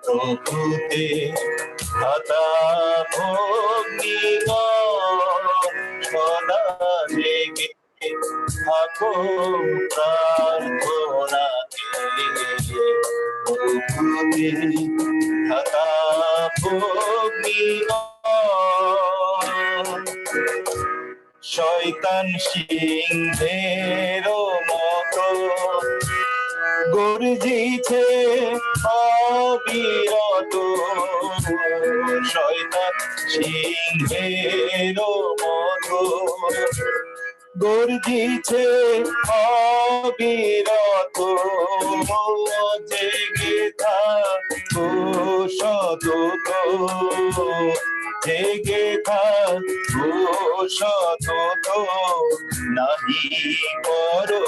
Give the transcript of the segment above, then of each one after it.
প্রভুতে হতা সদা জেগে থাকো প্রার্থনাতে। প্রভুতে হতা শয়তান সিংহের মতো গর্জিছে অবিরত। শয়তান সিংহের মতো গর্জিছে অবিরত। জেগে থাকো সতত, জেগে থাকো সতত, নাহি করো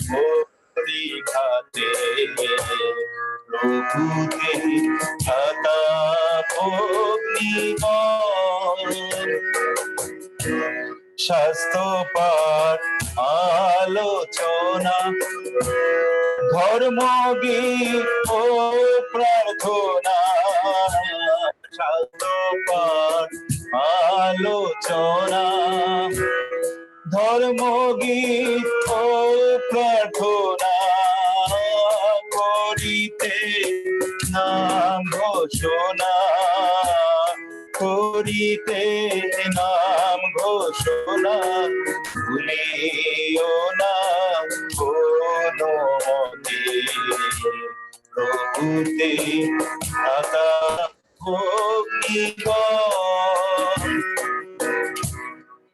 পরীক্ষাতে। প্রভুতে হতা স্বাস্থ্য পাঠ আলোচনা, ধর্মগীত ও প্রার্থনা। স্বাস্থ্য পাঠ আলোচনা, ধর্মগীত ও প্রার্থনা করিতে নাম ঘোষণা, করিতে নাম ঘোষণা। ভুলিও না কোনো মতে, প্রভুতে থাকা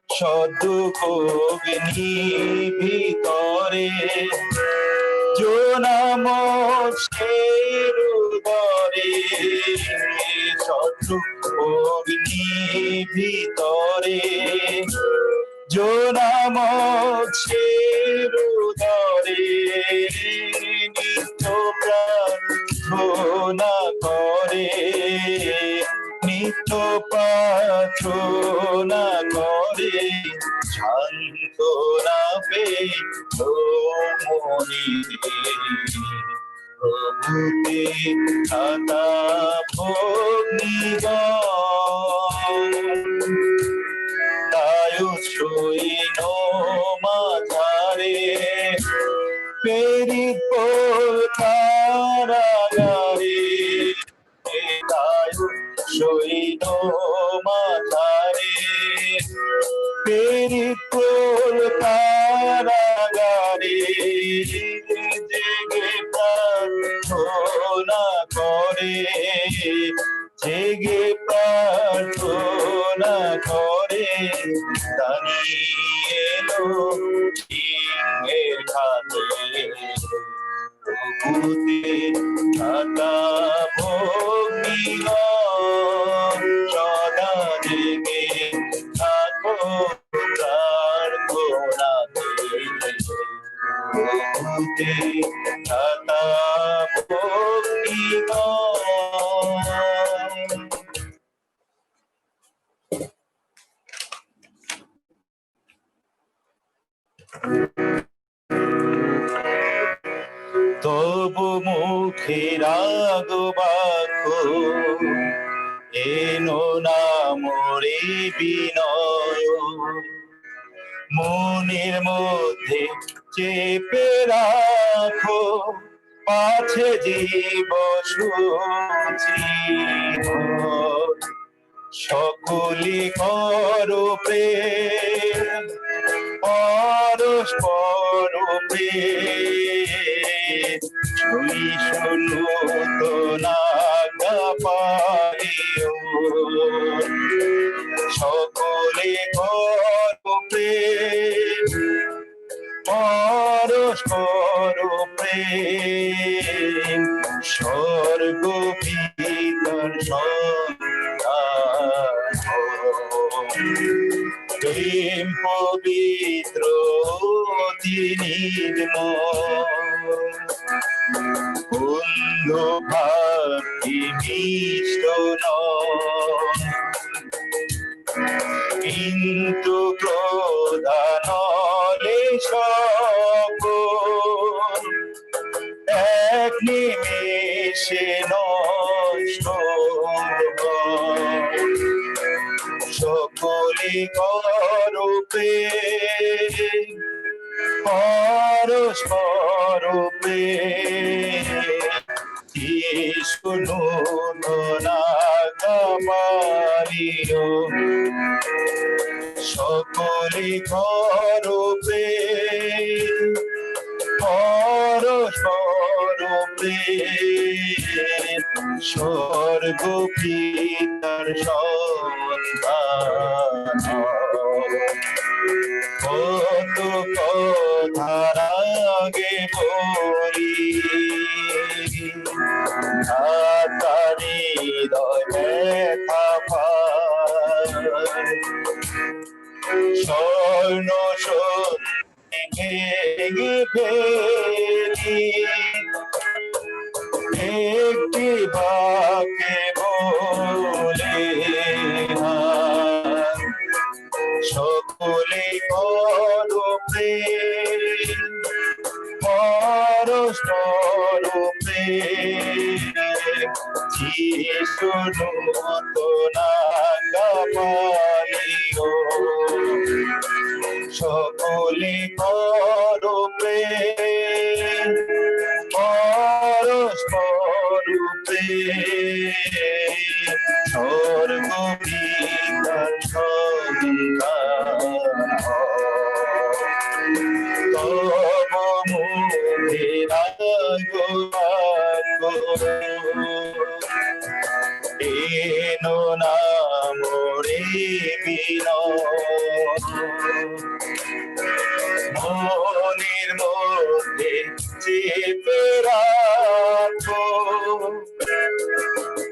সদ্যগ্নি ভিতরে জোনামোষের উদরে। সদ্যগ্নি ভিতরে জোনামোষের উদরে। নিত্য প্রার্থনা করে, নিত্য প্রার্থনা করে, সান্ত্বনা পেলো মনিতে। প্রভুতে থাকা সৈন্য মাঝারে প্রেরিত কারাগারে। সৈন্য মাঝারে প্রেরিত কারাগারে। জেগে প্রার্থনা করে, জেগে প্রার্থনা করে, দাঁড়িয়েলো সিংহের ঘাতে। প্রভুতে থাকা সদা জেগে থাকো প্রার্থনাতে। প্রভুতে থাকা তবু মুখের আগবাক্য এনো না মোরে বিনয়। মনের মধ্যে চেপে রাখো পাছে জীব সূচি। সকলে করো প্রেম পরস্পর প্রেম। শুনো তো না পাইও, সকলে করো প্রেম পরস্পর প্রেম। স্বর্গ ভিতর প্রেম পবিত্র অন্ধ ভাবি মিষ্ট কিন্তু প্রধানলে সকল এক নিমেষে নষ্ট হয়। সকলে করূপে পরস্পরূপে শুনো না কামারিও। সকলে করূপে পরস্পরূপে স্বর্গ পিতার সন্তান। কত কথার আগে বলি তার হৃদয় ব্যথা পায়। স্বর্ণ ভেঙে ফেলি একটি বাক্যে বলে সকলে করূপে পরস্পরূপে যিশু নূতন গামালিও। সকলে করূপে পরস্পরূপে স্বর্গ পিতার সন্তান। তব মুখের এনো নাম রে মনের মধ্যে চেপে রাখো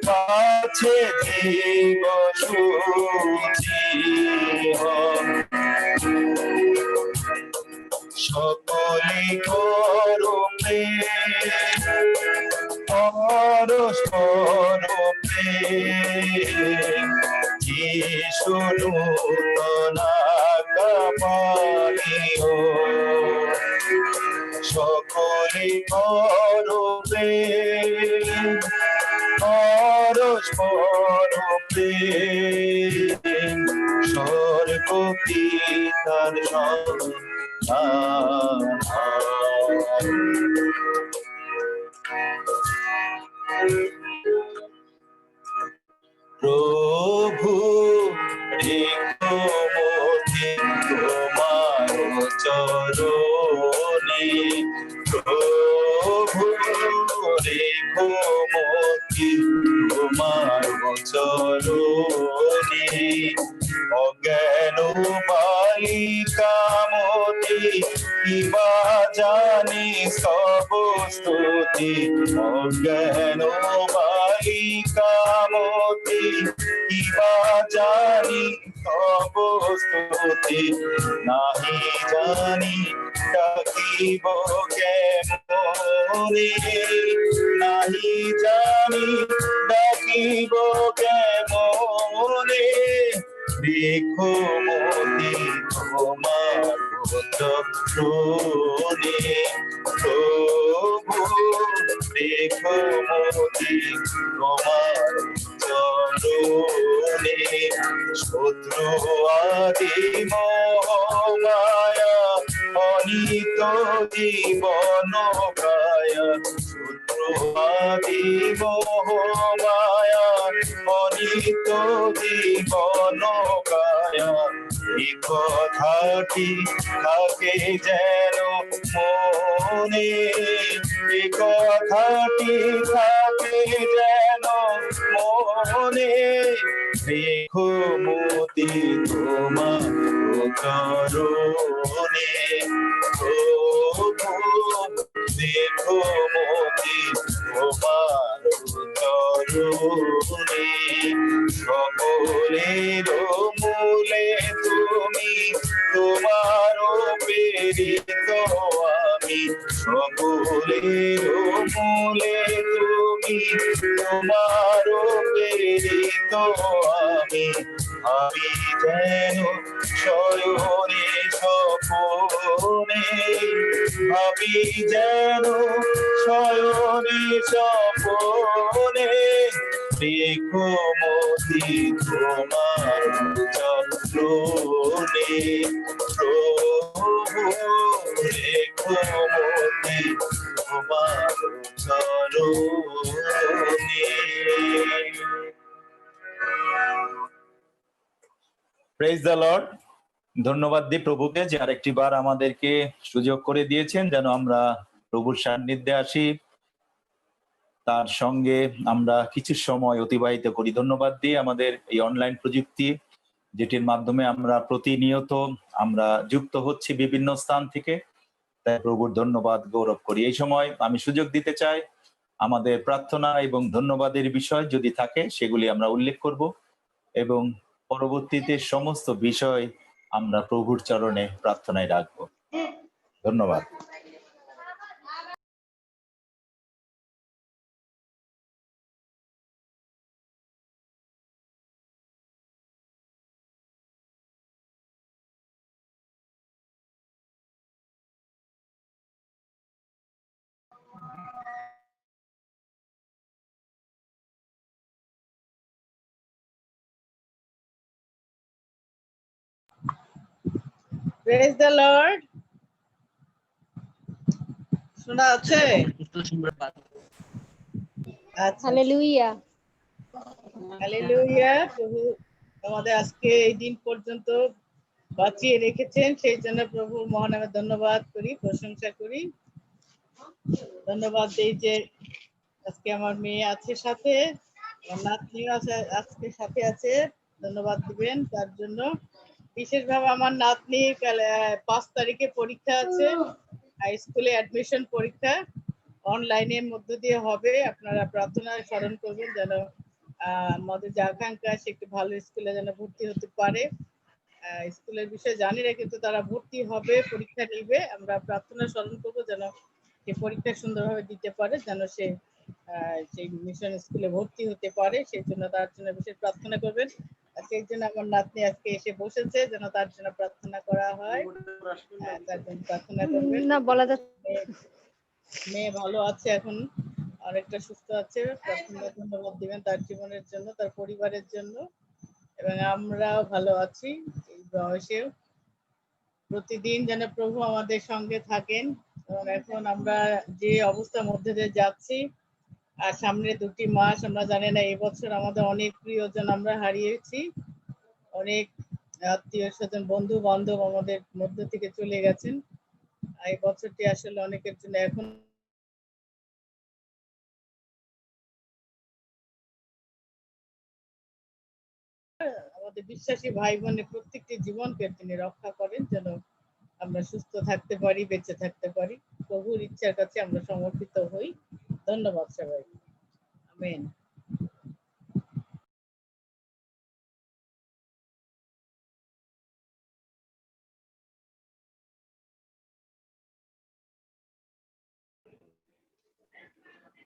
কাছে জীব সুচি। সকলে করূপে পরস্পরূপে যিশু নূতন গামালিও। সকলে করূপে পরস্পরূপে স্বর্গ পিতার সন্তান। প্রভু রেখো মোকে তোমার চরণে। প্রভু রেখো মোকে তোমার চরণে। অজ্ঞান বালিকা মতি কিবা জানি সব স্তুতি। অজ্ঞান বালিকা মতি কিবা জানি সব স্তুতি। নাহি জানি ডাকিব কেমনে। নাহি জানি ডাকিব কেমনে। দেখো মতি তোমার চরণে। প্রভু দেখো মতি তোমার চরণে। শত্রু আদি মায়া অনিত জীবন কায়া। শত্রু আদি মায়া অনিত জীবন কায়া। এই কথাটি থাকে যেন মনে। এই কথাটি থাকে যেন মনে। দেখো মতি তোমার চরণে। প্রভু দেখো মতি তোমার চরণে। সকলের মূলে তুমি তোমার প্রেরিত আমি। সকলের মূলে তুমি তোমার প্রেরিত আমি। আমি যেন শয়নে স্বপনে। আমি যেন শয়নে স্বপনে রেখমতি তোমার চক্রনে প্রভু রেখমতি তোমার চরণে। Praise the Lord. ধন্যবাদ দিই প্রভুকে যে আরেকটি বার আমাদেরকে সুযোগ করে দিয়েছেন যেন আমরা প্রভুর সান্নিধ্যে আসি, তার সঙ্গে আমরা কিছু সময় অতিবাহিত করি। ধন্যবাদ দিই আমাদের এই অনলাইন প্রযুক্তি, যেটির মাধ্যমে আমরা প্রতিনিয়ত আমরা যুক্ত হচ্ছি বিভিন্ন স্থান থেকে। তাই প্রভুর ধন্যবাদ গৌরব করি। এই সময় আমি সুযোগ দিতে চাই আমাদের প্রার্থনা এবং ধন্যবাদের বিষয় যদি থাকে সেগুলি আমরা উল্লেখ করব এবং পরবর্তীতে সমস্ত বিষয় আমরা প্রভুর চরণে প্রার্থনায় রাখবো। ধন্যবাদ। Praise the Lord. শোনা আছে? হালেলুয়া। হালেলুয়া। প্রভু আমাদের আজকে এই দিন পর্যন্ত বাঁচিয়ে রেখেছেন, সেই জন্য প্রভুর মহানামে ধন্যবাদ করি, প্রশংসা করি। ধন্যবাদ দেই যে আজকে আমার মেয়ে আছে সাথে, আমার নাতনিও আছে আজকে সাথে আছে। ধন্যবাদ দিবেন তার জন্য। বিশেষভাবে আমার নাতনি 5 তারিখে পরীক্ষা আছে, হাই স্কুলে অ্যাডমিশন পরীক্ষা অনলাইনের মধ্য দিয়ে হবে। আপনারা প্রার্থনায় স্মরণ করবেন যেন আমাদের যে আকাঙ্ক্ষা সে একটু ভালো স্কুলে যেন ভর্তি হতে পারে। স্কুলের বিষয়ে জানি না, কিন্তু তারা ভর্তি হবে, পরীক্ষা নিবে। আমরা প্রার্থনা স্মরণ করবো যেন সে পরীক্ষা সুন্দরভাবে দিতে পারে, যেন সে সেই মিশন স্কুলে ভর্তি হতে পারে। সেই জন্য তার জন্য বিশেষ প্রার্থনা করবেন। সেই জন্য আমার নাতনি আজকে এসে বসেছে, যেন তার জন্য প্রার্থনা করা হয়। তার জন্য প্রার্থনা করবেন। না বলা যাচ্ছে। মেয়ে ভালো আছে, এখন অনেকটা সুস্থ আছে। প্রার্থনা ধন্যবাদ দিবেন তার জীবনের জন্য, তার পরিবারের জন্য, এবং আমরাও ভালো আছি এই বয়সেও। প্রতিদিন যেন প্রভু আমাদের সঙ্গে থাকেন। এবং এখন আমরা যে অবস্থার মধ্যে দিয়ে যাচ্ছি, আর সামনে 2টি মাস, আমরা জানি না এই বছর আমাদের অনেক প্রিয়জন আমরা হারিয়েছি, অনেক আত্মীয় স্বজন বন্ধু বান্ধব আমাদের মধ্য থেকে চলে গেছেন। এই বছরটি আসলে অনেকের জন্য এখন আমাদের বিশ্বাসী ভাই বোনের প্রত্যেকটি জীবনকে তিনি রক্ষা করেন, যেন আমরা সুস্থ থাকতে পারি, বেঁচে থাকতে পারি। প্রভুর ইচ্ছার কাছে আমরা সমর্পিত হই। ধন্যবাদ সবাই। আমেন।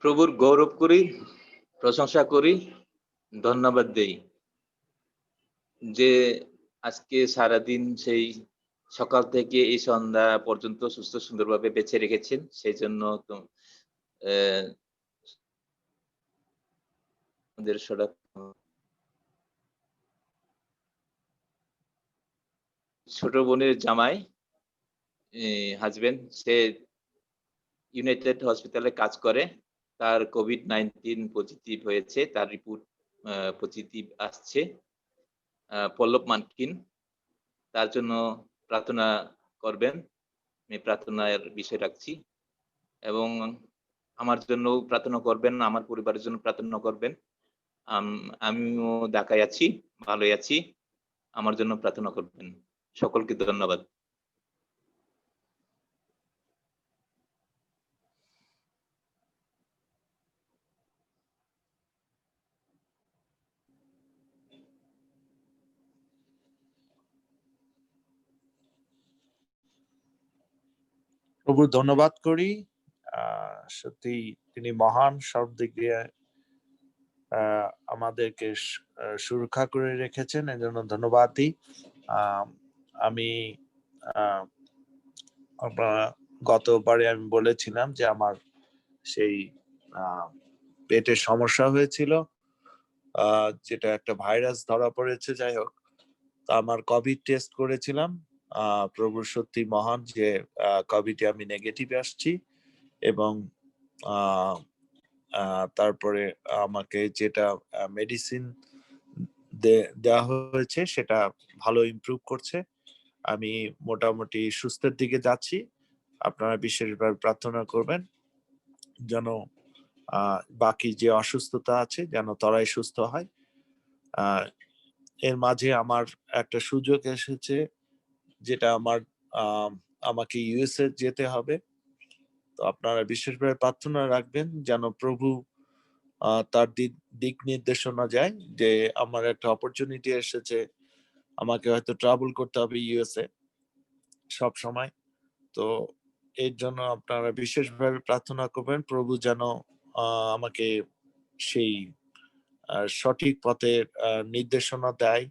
প্রভুর গৌরব করি, প্রশংসা করি, ধন্যবাদ দেই যে আজকে সারাদিন সেই সকাল থেকে এই সন্ধ্যা পর্যন্ত সুস্থ সুন্দরভাবে বেঁচে রেখেছেন। সেই জন্য আমাদের ছোট বোনের জামাই হাজবেন্ড, সে ইউনাইটেড হসপিটালে কাজ করে। তার কোভিড-19 পজিটিভ হয়েছে, তার রিপোর্ট পজিটিভ আসছে। পল্লব মানকিন, তার জন্য প্রার্থনা করবেন। আমি প্রার্থনার বিষয় রাখছি, এবং আমার জন্য প্রার্থনা করবেন, আমার পরিবারের জন্য প্রার্থনা করবেন। আমিও ঢাকায় আছি, ভালোই আছি, আমার জন্য প্রার্থনা করবেন। সকলকে ধন্যবাদ। প্রভুর ধন্যবাদ করি। সত্যি তিনি মহান, সব দিক দিয়ে আমাদেরকে সুরক্ষা করে রেখেছেন, এর জন্য ধন্যবাদ দিই। আমি গতবারে আমি বলেছিলাম যে আমার সেই পেটে সমস্যা হয়েছিল, যেটা একটা ভাইরাস ধরা পড়েছে। যাই হোক, তো আমার কোভিড টেস্ট করেছিলাম। প্রভু সত্যি মহান যে কোভিডে আমি নেগেটিভ আসছি, এবং তারপরে আমাকে যেটা মেডিসিন দেওয়া হয়েছে সেটা ভালো ইমপ্রুভ করছে। আমি মোটামুটি সুস্থের দিকে যাচ্ছি। আপনারা বিশেষভাবে প্রার্থনা করবেন যেন বাকি যে অসুস্থতা আছে যেন তারাই সুস্থ হয়। এর মাঝে আমার একটা সুযোগ এসেছে, যেটা আমাকে ইউএসএ যেতে হবে। তো আপনারা বিশেষভাবে প্রার্থনা রাখবেন যেন প্রভু তার দিক নির্দেশনা যায়, যে আমার একটা অপরচুনিটি এসেছে, আমাকে হয়তো ট্রাভেল করতে হবে ইউএসএ সব সময়। তো এর জন্য আপনারা বিশেষভাবে প্রার্থনা করবেন প্রভু যেন আমাকে সেই সঠিক পথের নির্দেশনা দেয়,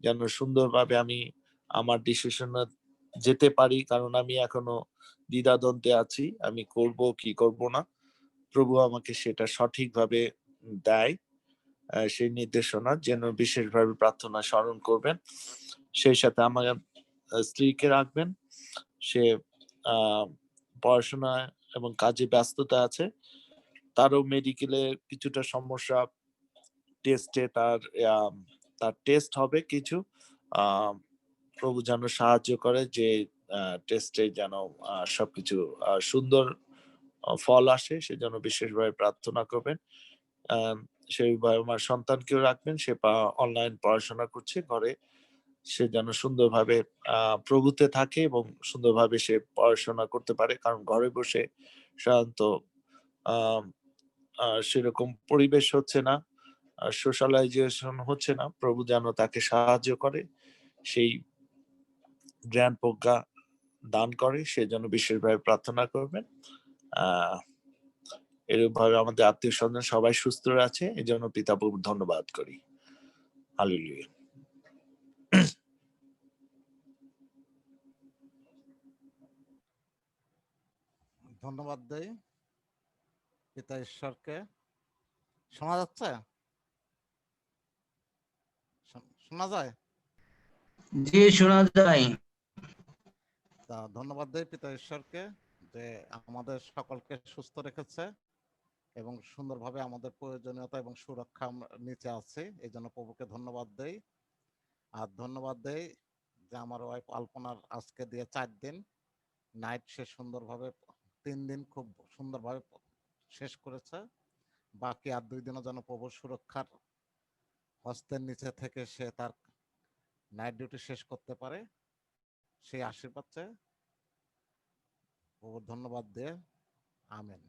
যেন সুন্দরভাবে আমি আমার ডিসিশনে যেতে পারি, কারণ আমি এখনো দ্বিধাদ্বন্দ্বে আছি, আমি করব কি করব না। প্রভু আমাকে সেটা সঠিকভাবে দেয়, সেই নির্দেশনা যেন বিশেষভাবে প্রার্থনা স্মরণ করবেন। সেই সাথে আমার স্ত্রীকে রাখবেন, সে পড়াশোনা এবং কাজে ব্যস্ততা আছে, তারও মেডিকেলে কিছুটা সমস্যা, টেস্টে তার টেস্ট হবে কিছু। প্রভু যেন সাহায্য করে যে টেস্টে যেন সবকিছু সুন্দর ফল আসে, সেজন্য বিশেষভাবে প্রার্থনা করবেন। সেইভাবে আমার সন্তানকেও রাখবেন, সে অনলাইন পড়াশোনা করছে ঘরে, সে যেন সুন্দরভাবে প্রভুতে থাকে এবং সুন্দরভাবে সে পড়াশোনা করতে পারে, কারণ ঘরে বসে সাধারণত সেরকম পরিবেশ হচ্ছে না, সোশ্যালাইজেশন হচ্ছে না। প্রভু যেন তাকে সাহায্য করে, সেই জ্ঞান প্রজ্ঞা দান করে, সেজন্য বিশেষভাবে প্রার্থনা করবেন। এরূপ ভাবে আমাদের আত্মীয় স্বজন সবাই সুস্থ আছে, এই জন্য পিতা প্রভুর ধন্যবাদ করি। হালেলুয়া। ধন্যবাদ দেই পিতা ঈশ্বরকে। শোনা যাচ্ছে? শোনা যায়? জি, শোনা যায়। তা ধন্যবাদ দেই পিতা ঈশ্বরকে যে আমাদের সকলকে সুস্থ রেখেছে এবং সুন্দরভাবে আমাদের প্রয়োজনীয়তা এবং সুরক্ষা নিচে আছে, এই জন্য প্রভুকে ধন্যবাদ দেই। আর ধন্যবাদ দেই যে আমার ওয়াইফ আলপনার আজকে দিয়ে 4 দিন নাইট সে সুন্দরভাবে 3 দিন খুব সুন্দরভাবে শেষ করেছে। বাকি আর 2 দিনও যেন প্রভুর সুরক্ষার হস্তের নিচে থেকে সে তার নাইট ডিউটি শেষ করতে পারে, সেই আশীর্বাদ চাই। প্রভুর ধন্যবাদ দিয়ে amen.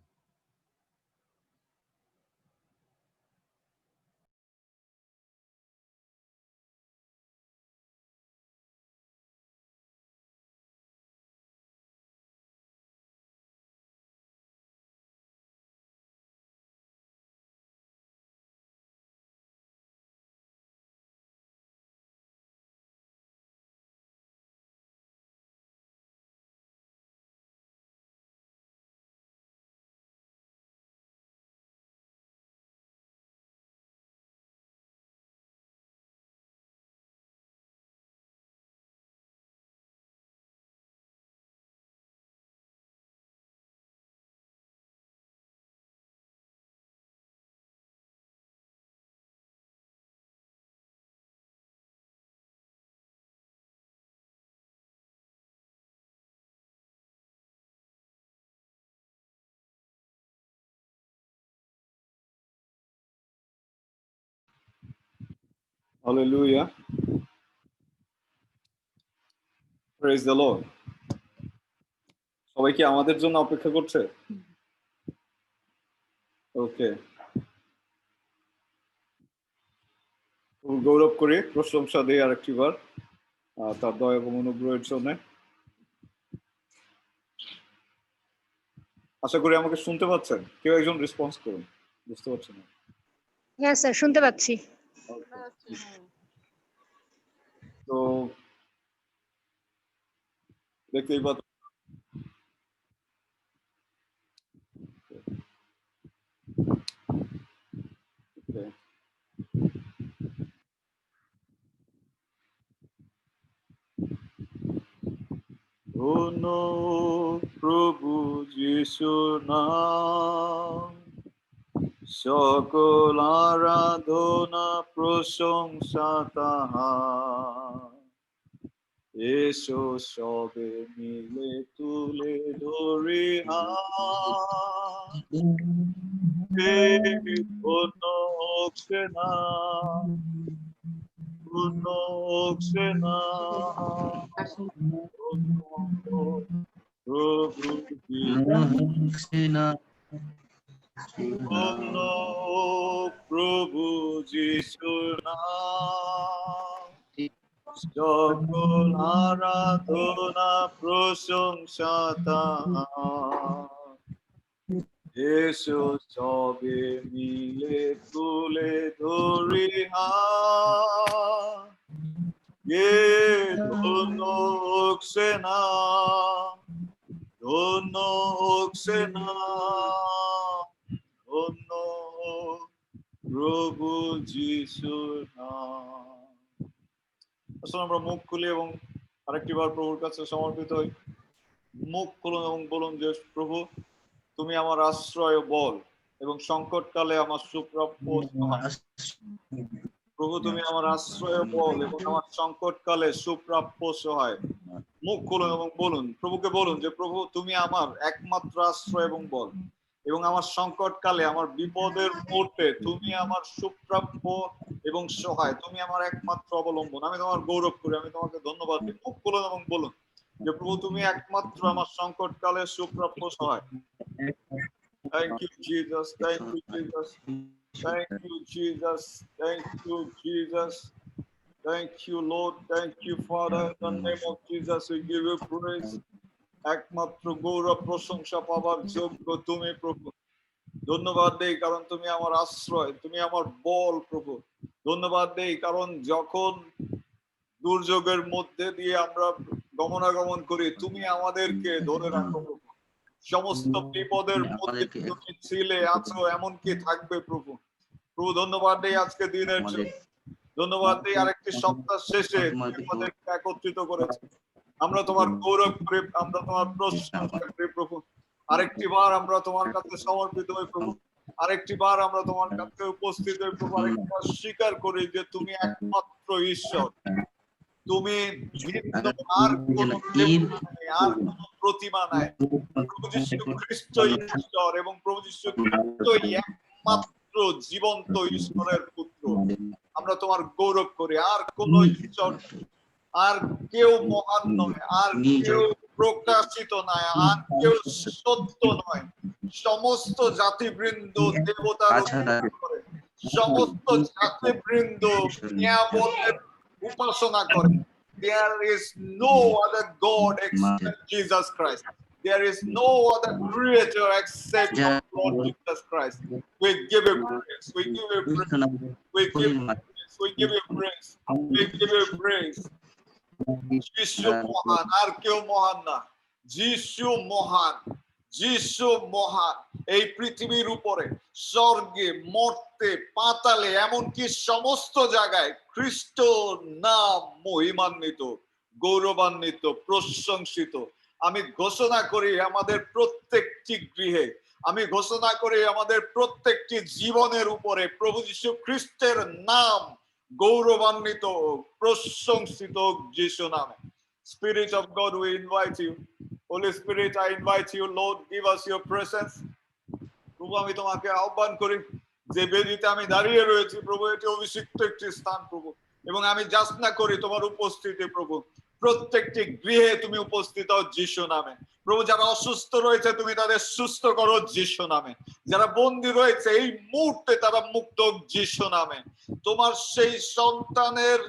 Hallelujah. Praise the Lord. সবাই কি আমাদের জন্য অপেক্ষা করছে? ওকে, গৌরব করে প্রশংসা দেই আরেকটি বার তার দয়া এবং অনুগ্রহের জন্য। আশা করি আমাকে শুনতে পাচ্ছেন, কেউ একজন রেসপন্স করুন। বুঝতে পারছেন না? হ্যাঁ স্যার, শুনতে পাচ্ছি। তো দেখতেই পাচ্ছেন, ধন্য প্রভু যিশু নাম, সকল আরাধনা প্রশংসা তাহার। এসো সবে মিলে তুলে ধরি হাত, ধন্য হোক সে নাম, ধন্য হোক সে নাম, ধন্য হোক প্রভু ধন্য হোক প্রভু যিশুর নাম, সকল আরাধনা প্রশংসা তাহার। এসো সবে মিলে তুলে ধরি হাত, ধন্য হোক সে নাম, ধন্য হোক সে নাম, ধন্য হোক প্রভু যিশুর নাম। আসলে আমরা মুখ খুলি এবং আরেকটি বার প্রভুর কাছে সমর্পিত হই। মুখ খুলুন এবং বলুন যে প্রভু তুমি আমার আশ্রয় ও বল এবং সংকটকালে আমার সুপ্রাপ্য সহায়। প্রভু তুমি আমার আশ্রয় ও বল এবং আমার সংকটকালে সুপ্রাপ্য সহায়। মুখ খুলুন এবং বলুন, প্রভুকে বলুন যে প্রভু তুমি আমার একমাত্র আশ্রয় এবং বল এবং আমার সংকটকালে, আমার বিপদের মুহূর্তে তুমি আমার সুপ্রাপ্য এবং সহায়, তুমি আমার একমাত্র অবলম্বন। আমি তোমার গৌরব করি, আমি তোমাকে ধন্যবাদ দিই। মুখ খুলুন এবং বলুন যে প্রভু তুমি একমাত্র আমার সংকটকালে সুপ্রাপ্য সহায়। Thank you, Jesus. Thank you, Jesus. Thank you, Jesus. Thank you, Jesus. Thank you, Lord. Thank you, Father. In the name of Jesus, we give you praise. একমাত্র গৌরব প্রশংসা পাবার যোগ্য তুমি প্রভু। ধন্যবাদ দেই কারণ তুমি আমার আশ্রয়, তুমি আমার বল প্রভু। ধন্যবাদ দেই কারণ যখন দুর্যোগের মধ্যে দিয়ে আমরা গমনাগমন করি তুমি আমাদেরকে ধরে রাখো প্রভু। সমস্ত বিপদের মধ্যে তুমি ছিলে, আছো, এমনকি থাকবে প্রভু। প্রভু ধন্যবাদ দেই আজকে দিনের জন্য, ধন্যবাদ দেই আরেকটি সপ্তাহ শেষে আমাদেরকে একত্রিত করেছে। আমরা তোমার গৌরব করি, আমরা তোমার প্রশংসা করি প্রভু। আরেকটি বার আমরা তোমার কাছে সমর্পিত হই প্রভু, আরেকটি বার আমরা তোমার কাছে উপস্থিত হই প্রভু। আরেকটি বার স্বীকার করি যে তুমি একমাত্র ঈশ্বর, তুমি ভিন্ন, আর কোনো প্রতিমা নাই। প্রভু যীশু খ্রিস্টই ঈশ্বর এবং প্রভু যীশু খ্রিস্টই একমাত্র জীবন্ত ঈশ্বরের পুত্র। আমরা তোমার গৌরব করি। আর কোন ঈশ্বর, আর কেউ মহান নয়, আর কেউ প্রকাশিত নয়, আর কেউ সত্য নয়। সমস্ত জাতিবৃন্দ দেবতার করে, সমস্ত জাতিবৃন্দ নিয়ামতের উপাসনা করে। There is no other God except Jesus Christ. There is no other creator except Lord Jesus Christ. We give you praise. We give you praise. We give you praise. We give you praise. We give you praise. যিশু মহান, আর কেউ মহান না। যিশু মহান, যিশু মহান। এই পৃথিবীর উপরে, স্বর্গে, মর্তে, পাতালে, এমনকি সমস্ত জায়গায় খ্রিস্ট নাম মহিমান্বিত, গৌরবান্বিত, প্রশংসিত। আমি ঘোষণা করি আমাদের প্রত্যেকটি গৃহে, আমি ঘোষণা করি আমাদের প্রত্যেকটি জীবনের উপরে প্রভু যীশু খ্রিস্টের নাম গৌরবান্বিত, প্রশংসিত যিশু নামে। Spirit of God, we invite you. Holy Spirit, I invite you, Lord, give us your presence. প্রভু আমি তোমাকে আহ্বান করি, যে বেদিতে আমি দাঁড়িয়ে রয়েছি প্রভু, এটি অভিষিক্ত একটি স্থান প্রভু, এবং আমি যাচনা করি তোমার উপস্থিতি প্রভু। প্রত্যেকটি গৃহে তুমি উপস্থিত হও যিশু নামে প্রভু। যারা অসুস্থ রয়েছে তুমি তাদের সুস্থ করো যিশু নামে। যারা বন্দী রয়েছে এই মুহূর্তে তারা মুক্ত যিশু নামে। তোমার সেই সন্তানের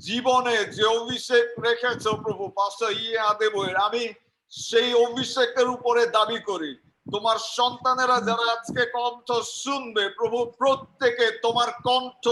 জীবনে যে অভিষেক রেখেছো প্রভু পাস্টার আদেবয়ের, আমি সেই অভিষেকের উপরে দাবি করি তোমার সন্তানেরা যারা আজকে কণ্ঠ শুনবে প্রভু, প্রত্যেকে তোমার কণ্ঠ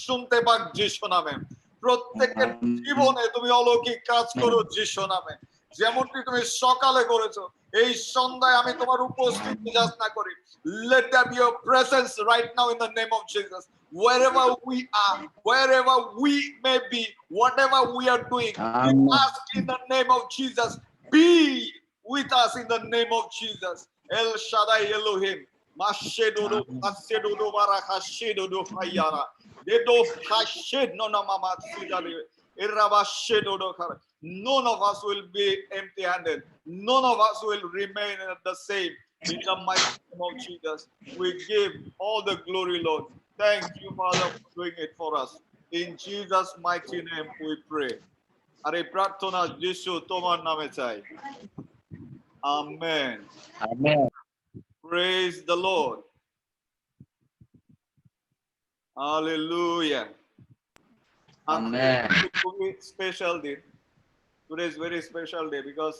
শুনতে পাক যিশু নামে। প্রত্যেকের জীবনে তুমি অলৌকিক কাজ করো যিশু নামে। যেমনটি তুমি সকালে করেছো, এই সন্ধ্যায় আমি তোমার উপস্থিতি যাচনা করি। Let there be your presence right now in the name of Jesus. Wherever we are, wherever we may be, whatever we are doing, we ask in the name of Jesus, Be with us in the name of Jesus. El Shaddai Elohim. Mashedodo, Mashedodo, Barakashedodo, Hayara. Dedo Hashed, no Mama Sidari. Irabashedodo. None of us will be empty handed. None of us will remain the same. In the mighty name of Jesus, we give all the glory, Lord. Thank you, Father, for doing it for us. In Jesus' mighty name we pray. আর এই প্রার্থনা যিশু তোমার নামে চাই। Amen. Amen. Praise the Lord. Hallelujah. Amen. খুবই special দিন। Today is very special day because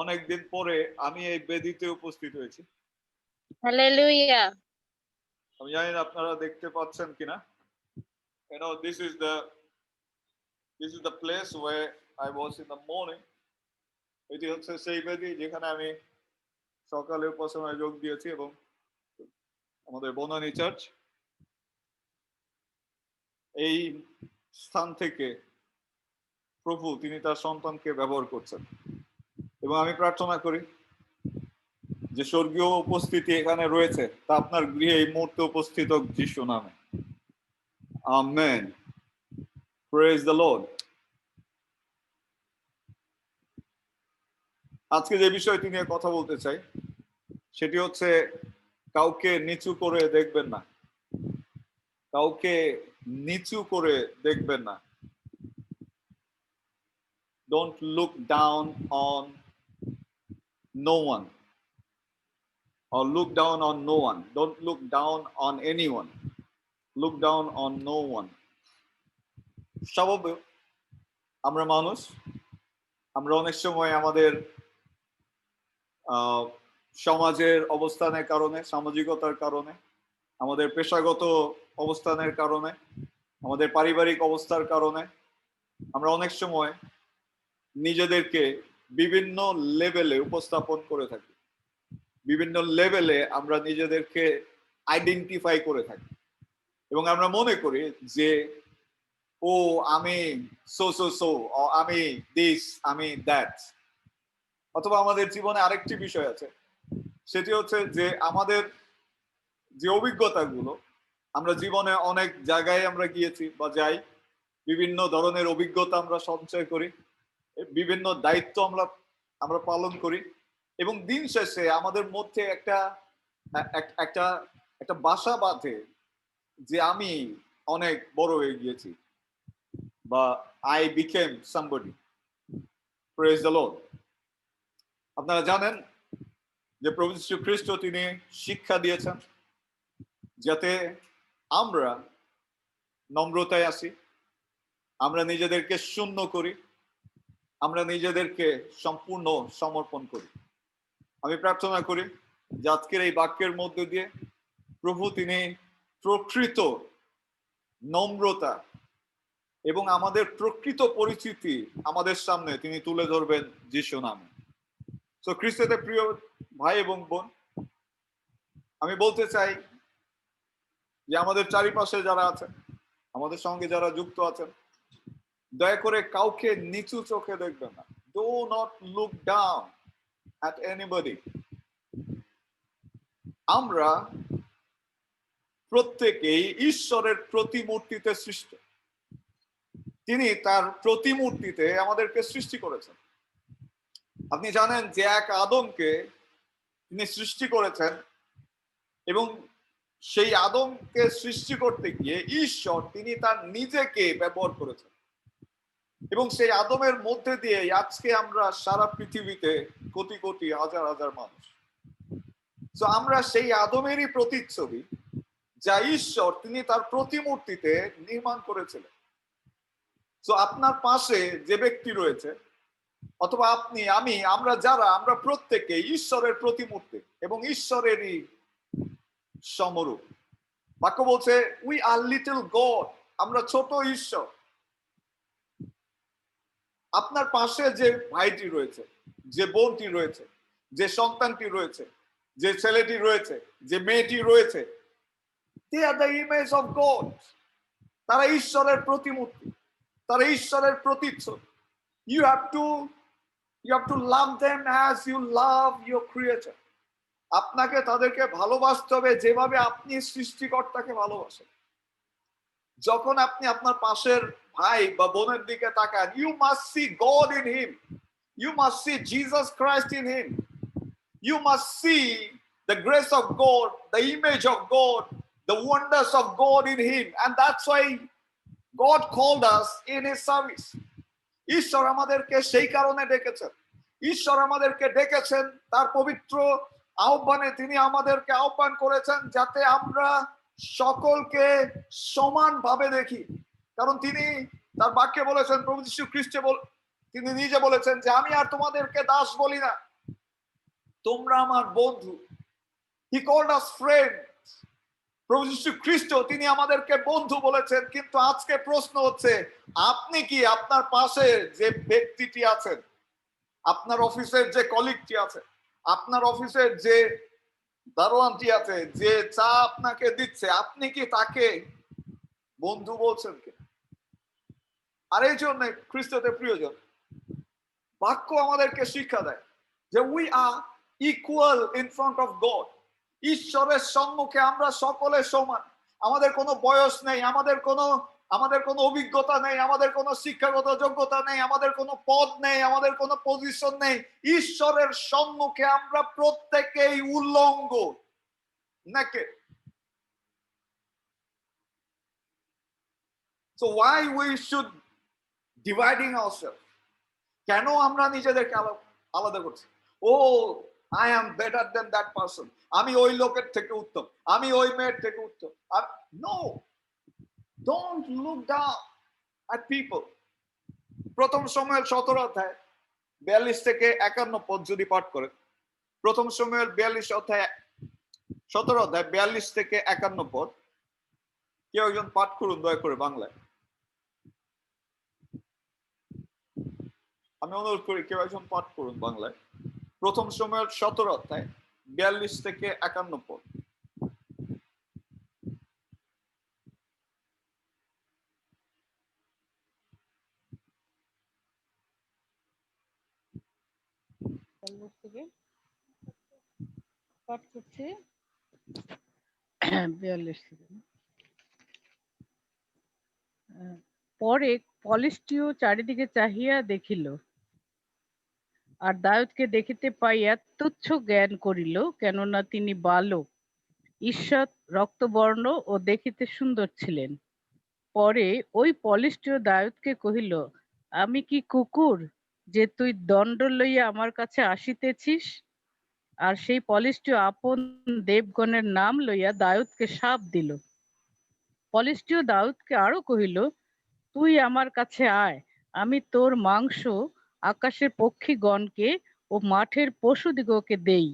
অনেক দিন পরে আমি এই বেদিতে উপস্থিত হয়েছি। Hallelujah. আমি জানি না আপনারা দেখতে পাচ্ছেন কিনা। You know, this is the place where I was in the morning. এটি হচ্ছে সেই বেদি যেখানে আমি সকালে উপাসনায় যোগ দিয়েছি এবং আমাদের বনানী চার্চ এই স্থান থেকে প্রভু তিনি তার সন্তানকে ব্যবহার করছেন এবং আমি প্রার্থনা করি যে স্বর্গীয় উপস্থিতি এখানে রয়েছে তা আপনার গৃহে এই মুহূর্তে উপস্থিত হোক যিশু নামে। আমেন। Praise the Lord. আজকে যে বিষয়টি নিয়ে কথা বলতে চাই সেটি হচ্ছে কাউকে নিচু করে দেখবেন না। কাউকে নিচু করে দেখবেন না। Don't look down on no one or look down on no one. Don't look down on anyone. Look down on no one. স্বাভাবিক আমরা মানুষ, আমরা অনেক সময় আমাদের সমাজের অবস্থানের কারণে, সামাজিকতার কারণে, আমাদের পেশাগত অবস্থানের কারণে, আমাদের পারিবারিক অবস্থার কারণে আমরা অনেক সময় নিজেদেরকে বিভিন্ন লেভেলে উপস্থাপন করে থাকি। বিভিন্ন লেভেলে আমরা নিজেদেরকে আইডেন্টিফাই করে থাকি এবং আমরা মনে করি যে ও আমি সো আমি দিস আমি দ্যাট। অথবা আমাদের জীবনে আরেকটি বিষয় আছে, সেটি হচ্ছে যে আমাদের যে অভিজ্ঞতাগুলো আমরা জীবনে অনেক জায়গায় আমরা গিয়েছি বা যাই, বিভিন্ন ধরনের অভিজ্ঞতা আমরা সঞ্চয় করি, বিভিন্ন দায়িত্ব আমরা পালন করি এবং দিন শেষে আমাদের মধ্যে একটা বাসা বাঁধে যে আমি অনেক বড় হয়ে গিয়েছি বা I became somebody. Praise the Lord. আপনারা জানেন যে প্রভু যীশু খ্রিস্ট তিনি শিক্ষা দিয়েছেন যাতে আমরা নম্রতায় আসি, আমরা নিজেদেরকে শূন্য করি, আমরা নিজেদেরকে সম্পূর্ণ সমর্পণ করি। আমি প্রার্থনা করি যে আজকের এই বাক্যের মধ্যে দিয়ে প্রভু তিনি প্রকৃত নম্রতা এবং আমাদের প্রকৃত পরিচিতি আমাদের সামনে তিনি তুলে ধরবেন যিশু নামে। তো খ্রিস্টতে প্রিয় ভাই এবং বোন, আমি বলতে চাই যে আমাদের চারিপাশে যারা আছেন, আমাদের সঙ্গে যারা যুক্ত আছেন, দয়া করে কাউকে নিচু চোখে দেখবেন না। Do not look down at anybody. আমরা প্রত্যেকেই ঈশ্বরের প্রতিমূর্তিতে সৃষ্ট। তিনি তার প্রতিমূর্তিতে আমাদেরকে সৃষ্টি করেছেন। আপনি জানেন যে এক আদমকে তিনি সৃষ্টি করেছেন এবং সেই আদমকে সৃষ্টি করতে গিয়ে ঈশ্বর তিনি তার নিজেকে ব্যবহার করেছেন এবং সেই আদমের মধ্যে দিয়ে আজকে আমরা সারা পৃথিবীতে কোটি কোটি হাজার হাজার মানুষ। তো আমরা সেই আদমেরই প্রতিচ্ছবি যা ঈশ্বর তিনি তার প্রতিমূর্তিতে নির্মাণ করেছিলেন। তো আপনার পাশে যে ব্যক্তি রয়েছে অথবা আপনি আমি আমরা প্রত্যেকে ঈশ্বরের প্রতিমূর্তি এবং ঈশ্বরেরই সমরূপ। বাক্য বলছে উই আর লিটল গড, আমরা ছোট ঈশ্বর। আপনার পাশে যে ভাইটি রয়েছে, যে বোনটি রয়েছে, যে সন্তানটি রয়েছে, যে ছেলেটি রয়েছে, যে মেয়েটি রয়েছে, they are the image of God. তারা ঈশ্বরের প্রতিমূর্তি, তারা ঈশ্বরের প্রতিচ্ছবি। You have to love them as you love your creator. আপনাকে তাদেরকে ভালোবাসতে হবে যেভাবে আপনি সৃষ্টিকর্তাকে ভালোবাসেন। যখন আপনি আপনার পাশের ভাই বা বোনের দিকে তাকান, you must see God in him. You must see Jesus Christ in him. You must see the grace of God, the image of God, the wonders of God in him. And that's why God called us in his service. ঈশ্বর আমাদেরকে সেই কারণে ডেকেছেন। ঈশ্বর আমাদেরকে ডেকেছেন তার পবিত্র আহ্বানে, তিনি আমাদেরকে আহ্বান করেছেন যাতে আমরা সকলকে সমানভাবে দেখি। কারণ তিনি তার বাক্যে বলেছেন, প্রভু যীশু খ্রিস্টে তিনি নিজে বলেছেন যে আমি আর তোমাদেরকে দাস বলি না, তোমরা আমার বন্ধু। He called us friends. প্রভু যীশু খ্রিস্ট তিনি আমাদেরকে বন্ধু বলেছেন। কিন্তু আজকে প্রশ্ন হচ্ছে, আপনি কি আপনার পাশে যে ব্যক্তিটি আছেন, আপনার অফিসের যে কলিগটি আছে, আপনার অফিসের যে দারোয়ানটি আছে, যে চা আপনাকে দিচ্ছে, আপনি কি তাকে বন্ধু বলছেন কি? আর এই জন্য খ্রিস্টতে প্রিয়জন, বাক্য আমাদেরকে শিক্ষা দেয় যে we are equal in front of god. ঈশ্বরের সম্মুখে আমরা সকলে সমান। আমাদের কোনো বয়স নেই, আমাদের কোনো অভিজ্ঞতা নেই, আমাদের কোনো শিক্ষাগত যোগ্যতা নেই, আমাদের কোনো পদ নেই, আমাদের কোনো পজিশন নেই। ঈশ্বরের সম্মুখে আমরা প্রত্যেকেই উল্লঙ্গ, naked. So why we should dividing ourselves? কেন আমরা নিজেদেরকে আলাদা করছি? ও I am better than that person. আমি ওই লোকের থেকে উত্তম, আমি ওই মেয়ের থেকে উত্তম। No, don't look down at people. প্রথম সময়ের 17 অধ্যায় 42 থেকে 51 পদ যদি পাঠ করেন, প্রথম সময়ের 42 অধ্যায় 17 অধ্যায় 42 থেকে 51 পদ, কেউ একজন পাঠ করুন দয়া করে বাংলায়। আমি অনুরোধ করি কেউ একজন পাঠ করুন বাংলায়। প্রথম সময়ের 17 অধ্যায় 42 থেকে 51 পদ। পাঠ করছি 42 থেকে। পরে পলিশটিও চারিদিকে চাহিয়া দেখিল, আর দাউদকে দেখিতে পাইয়া তুচ্ছ জ্ঞান করিল, কেননা তিনি বালক, ঈষৎ রক্তবর্ণ ও দেখিতে সুন্দর ছিলেন। পরে ওই পলিশটিও দাউদকে কহিল, আমি কি কুকুর যে তুই দণ্ড লইয়া আমার কাছে আসিতেছিস? আর সেই পলিশটিও আপন দেবগণের নাম লইয়া দাউদকে শাপ দিল। পলিশটিও দাউদকে আরো কহিল, তুই আমার কাছে আয়, আমি তোর মাংস আকাশের পক্ষীগণকে ও মাঠের পশুদিগকে দেই।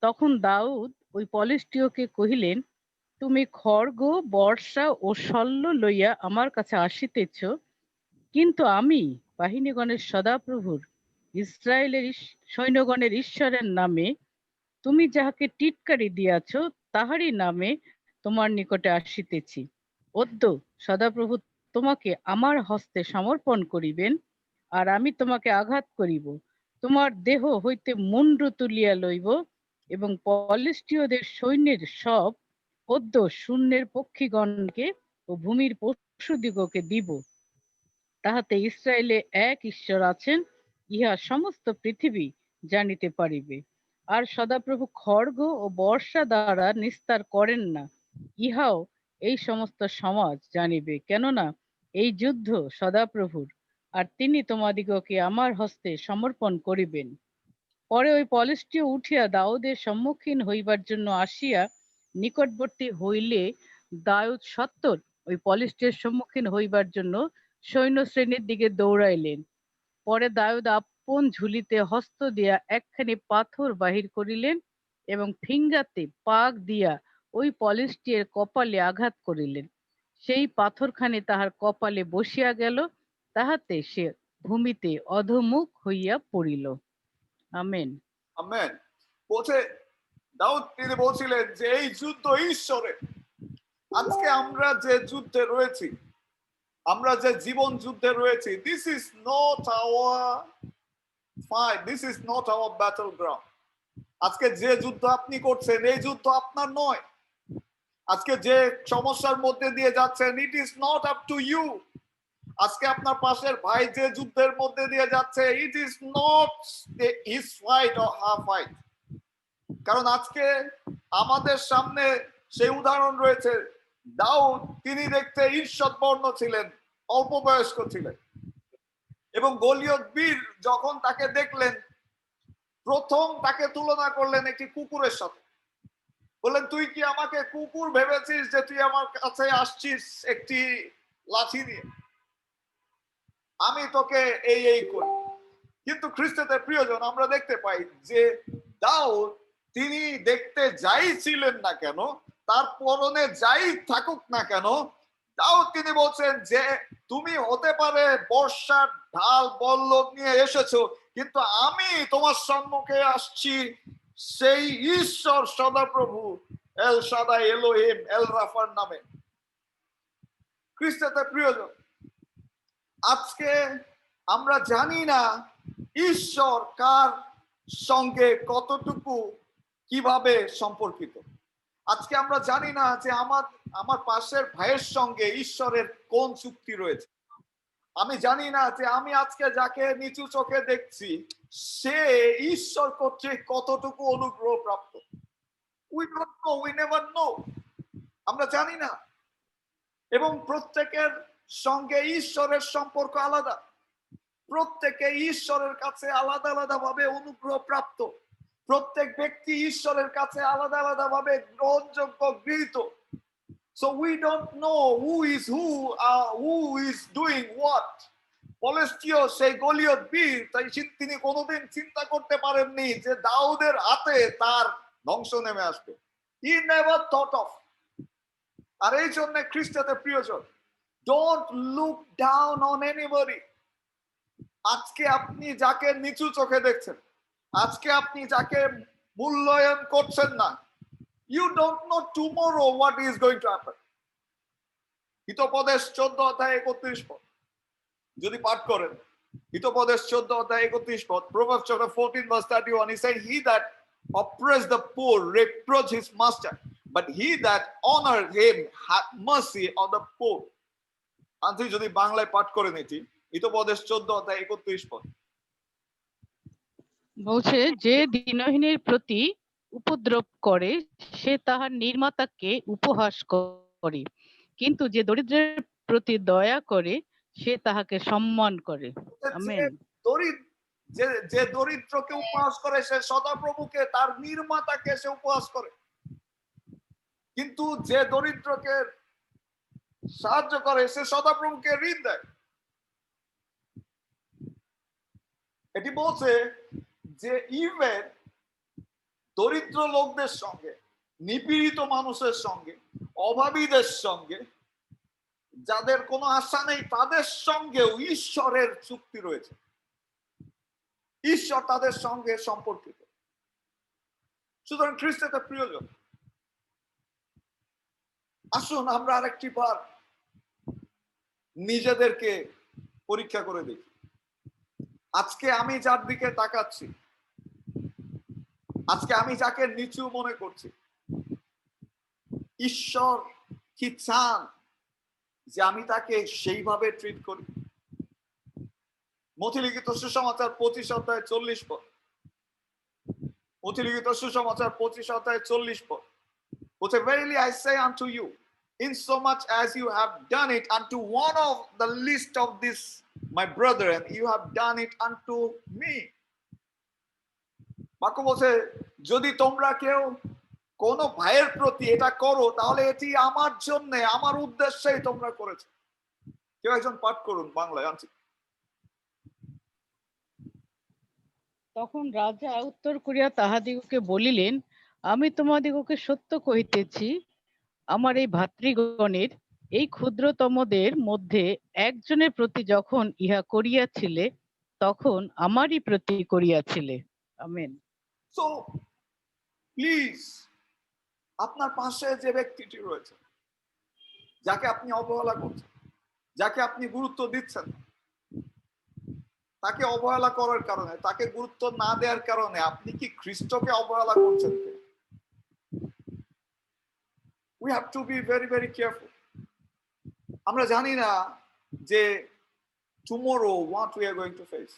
তখন দাউদ ওই পলিশটিওকে কহিলেন, তুমি খড়গ, বর্ষা ও শল্য লইয়া আমার কাছে আসিতেছ, কিন্তু আমি বাহিনীগণের সদাপ্রভুর, ইসরায়েলের সৈন্যগণের ঈশ্বরের নামে তুমি যাহাকে টিটকারি দিয়াছ তাহারই নামে তোমার নিকটে আসিতেছি। অদ্য সদাপ্রভু তোমাকে আমার হস্তে সমর্পণ করিবেন, আর আমি তোমাকে আঘাত করিব, তোমার দেহ হইতে মুন্ড তুলিয়া লইব, এবং পলিশটিওদের সৈন্যের সব অদ্য শূন্যের পক্ষীগণকে ও ভূমির পশুদিগকে দিব, তাহাতে ইসরায়েলে এক ঈশ্বর আছেন, ইহা সমস্ত পৃথিবী জানিতে পারিবে। আর সদাপ্রভু খড়গ ও বর্ষা দ্বারা নিস্তার করেন না, ইহাও এই সমস্ত সমাজ জানিবে, কেননা এই যুদ্ধ সদাপ্রভুর, আর তিনি তোমাদিগকে আমার হস্তে সমর্পণ করিবেন। পরে ওই পলিশটিও উঠিয়া দাউদের সম্মুখীন হইবার জন্য আসিয়া নিকটবর্তী হইলে দাউদ সত্বর ওই পলিশটির সম্মুখীন হইবার জন্য সৈন্য শ্রেণীর দিকে দৌড়াইলেন। পরে দাউদ আপন ঝুলিতে হস্ত দিয়া একখানি পাথর বাহির করিলেন এবং ফিঙ্গাতে পাক দিয়া ওই পলিশটির কপালে আঘাত করিলেন। সেই পাথরখানি তাহার কপালে বসিয়া গেল, তাহাতে সে ভূমিতে অধোমুখ হইয়া পড়িল। আমেন। আমেন। বলছে দাউদ তিনি বলছিলেন যে এই যুদ্ধ ঈশ্বরের। আজকে আমরা যে যুদ্ধে রয়েছি, আমরা যে জীবন যুদ্ধে রয়েছি, this is not our fight. This is not our battleground. আজকে যে যুদ্ধ আপনি করছেন এই যুদ্ধ আপনার নয়। আজকে যে সমস্যার মধ্যে দিয়ে যাচ্ছেন, it is not up to you. আজকে আপনার পাশের ভাই যে যুদ্ধের মধ্যে দিয়ে যাচ্ছে, it is not his fight or her fight. কারণ আজকে আমাদের সামনে সেই উদাহরণ রয়েছে, দাউদ তিনি দেখতে ঈর্ষৎ বর্ণ ছিলেন, অল্প বয়স্ক ছিলেন, এবং গলিয়ত বীর যখন তাকে দেখলেন প্রথম তাকে তুলনা করলেন একটি কুকুরের সাথে, বললেন তুই কি আমাকে কুকুর ভেবেছিস যে তুই আমার কাছে আসছিস একটি লাঠি নিয়ে, আমি তোকে এই করি। কিন্তু খ্রিস্টতে প্রিয়জন আমরা দেখতে পাই যে দাউদ তিনি দেখতে যাই ছিলেন না কেন, তার পরনে যাই থাকুক না কেন, দাউদ তিনি বলছেন যে তুমি হতে পারে বর্ষার ঢাল বল্লভ নিয়ে এসেছো, কিন্তু আমি তোমার সম্মুখে আসছি সেই ঈশ্বর সদাপ্রভু এল শাদাই এলোহিম এল রাফার নামে। খ্রিস্টতে প্রিয়জন আজকে আমরা জানি না ঈশ্বর কার সঙ্গে কতটুকু কিভাবে সম্পর্কিত। আজকে আমরা জানি না যে আমার পাশের ভাইয়ের সঙ্গে ঈশ্বরের কোন চুক্তি রয়েছে। আমি জানি না যে আমি আজকে যাকে নিচু চোখে দেখছি সে ঈশ্বর কর্তৃক কতটুকু অনুগ্রহ প্রাপ্ত। We don't know, we never know. আমরা জানি না, এবং প্রত্যেকের সঙ্গে ঈশ্বরের সম্পর্ক আলাদা, প্রত্যেকে ঈশ্বরের কাছে আলাদা আলাদা ভাবে অনুগ্রহ প্রাপ্ত, প্রত্যেক ব্যক্তি ঈশ্বরের কাছে আলাদা আলাদা ভাবে গ্রহণযোগ্য গৃহীত। So we don't know who is doing what. পলেষ্টীয় সেই গলিয়ত বীর তাই তিনি কোনোদিন চিন্তা করতে পারেননি যে দাউদের হাতে তার ধ্বংস নেমে আসবে। He never thought of. আর এই জন্য খ্রিস্টতে প্রিয়জন, don't look down on anybody. আজকে আপনি যাকে নিচু চোখে দেখছেন, আজকে আপনি যাকে মূল্যায়ন করছেন না, you don't know tomorrow what is going to happen. Hitopadesha 14 অধ্যায় 31 পদ যদি পাঠ করেন, হিতোপদেশ 14 অধ্যায় 31 পদ, Proverbs chapter 14 verse 31, he said, he that oppress the poor reproach his master, but he that honor him hath mercy on the poor. আমি যদি বাংলায় পাঠ করে নিচ্ছি, হিতোপদেশ 14 অধ্যায় 31 পদ বলছে, যে দীনহীনের প্রতি উপদ্রব করে সে তাহার নির্মাতাকে উপহাস করে, কিন্তু যে দরিদ্রের প্রতি দয়া করে সে তাহাকে সম্মান করে। আমেন। যে দরিদ্রকে উপহাস করে সে সদাপ্রভুকে তার নির্মাতাকে সে উপহাস করে, কিন্তু যে দরিদ্রকে সাহায্য করে সে সদাপ্রভুকে ঋণ দেয়। এটি বলছে যে ইভেন দরিদ্র লোকদের সঙ্গে, নিপীড়িত মানুষের সঙ্গে, অভাবীদের সঙ্গে, যাদের কোনো আশা নেই তাদের সঙ্গেও ঈশ্বরের চুক্তি রয়েছে, ঈশ্বর তাদের সঙ্গে সম্পর্কিত। সুতরাং খ্রিস্টতে প্রিয়জন, আসুন আমরা আরেকটি বার নিজেদেরকে পরীক্ষা করে দেখি। আজকে আমি যার দিকে তাকাচ্ছি, আজকে আমি যাকে নিচু মনে করছি, ঈশ্বর কি চান যে আমি তাকে সেইভাবে ট্রিট করি? মথিলিখিত সুসমাচার 25 অধ্যায় 40 পদ, মথিলিখিত সুসমাচার 25 অধ্যায় 40 পদ বলছে, verily I say unto you, in so much as you have done it unto one of the least of this my brethren, you have done it unto me. বাক্য বলছে, যদি তোমরা কেউ কোন ভাইয়ের প্রতি এটা করো তাহলে এটি আমার জন্য, আমার উদ্দেশ্যেই তোমরা করেছো। কেউ একজন পাঠ করুন বাংলায়। আনছি। তখন রাজা উত্তর করিয়া তাহাদিগকে বলিলেন, আমি তোমাদিগকে সত্য কহিতেছি, আমার এই ভাতৃগণের এই ক্ষুদ্রতমদের মধ্যে একজনের প্রতি যখন ইহা করিয়াছিলে তখন আমারই প্রতি করিয়াছিলে। আমেন। সো প্লিজ, আপনার পাশে যে ব্যক্তিটি রয়েছে, যাকে আপনি অবহেলা করছেন, যাকে আপনি গুরুত্ব দিচ্ছেন, তাকে অবহেলা করার কারণে, তাকে গুরুত্ব না দেওয়ার কারণে আপনি কি খ্রিস্টকে অবহেলা করছেন? We have to be very, very careful. আমরা জানি না যে tomorrow what we are going to face.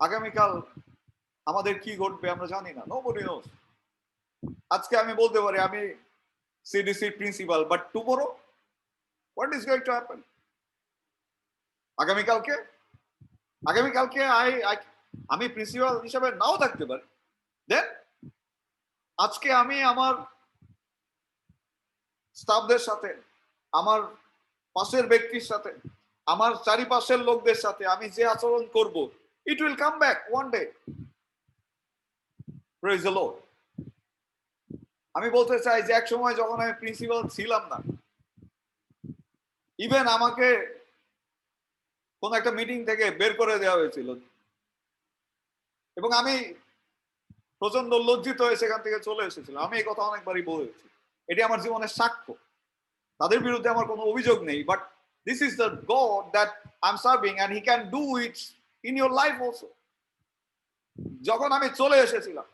আগামীকাল আমাদের কি ঘটবে আমরা জানি না। Nobody knows. আজকে আমি বলতে পারি আমি CDC principal, but tomorrow what is going to happen? আগামীকালকে আমি প্রিন্সিপাল হিসেবে নাও থাকতে পারি। দেন আজকে আমি আমার স্টাফদের সাথে, আমার পাশের ব্যক্তির সাথে, আমার চারিপাশের লোকদের সাথে আমি যে আচরণ করব, it will come back one day. Praise the Lord. আমি বলতে চাই যে এক সময় যখন আমি প্রিন্সিপাল ছিলাম না, ইভেন আমাকে কোন একটা মিটিং থেকে বের করে দেওয়া হয়েছিল এবং আমি প্রচন্ড লজ্জিত হয়ে সেখান থেকে চলে এসেছিলাম। আমি এই কথা অনেকবারই বলেছি, এটি আমার জীবনের সাক্ষ্য। তাদের বিরুদ্ধে আমার কোনো অভিযোগ নেই, but this is the God that I am serving and he can do it in your life also. যখন আমি চলে এসেছিলাম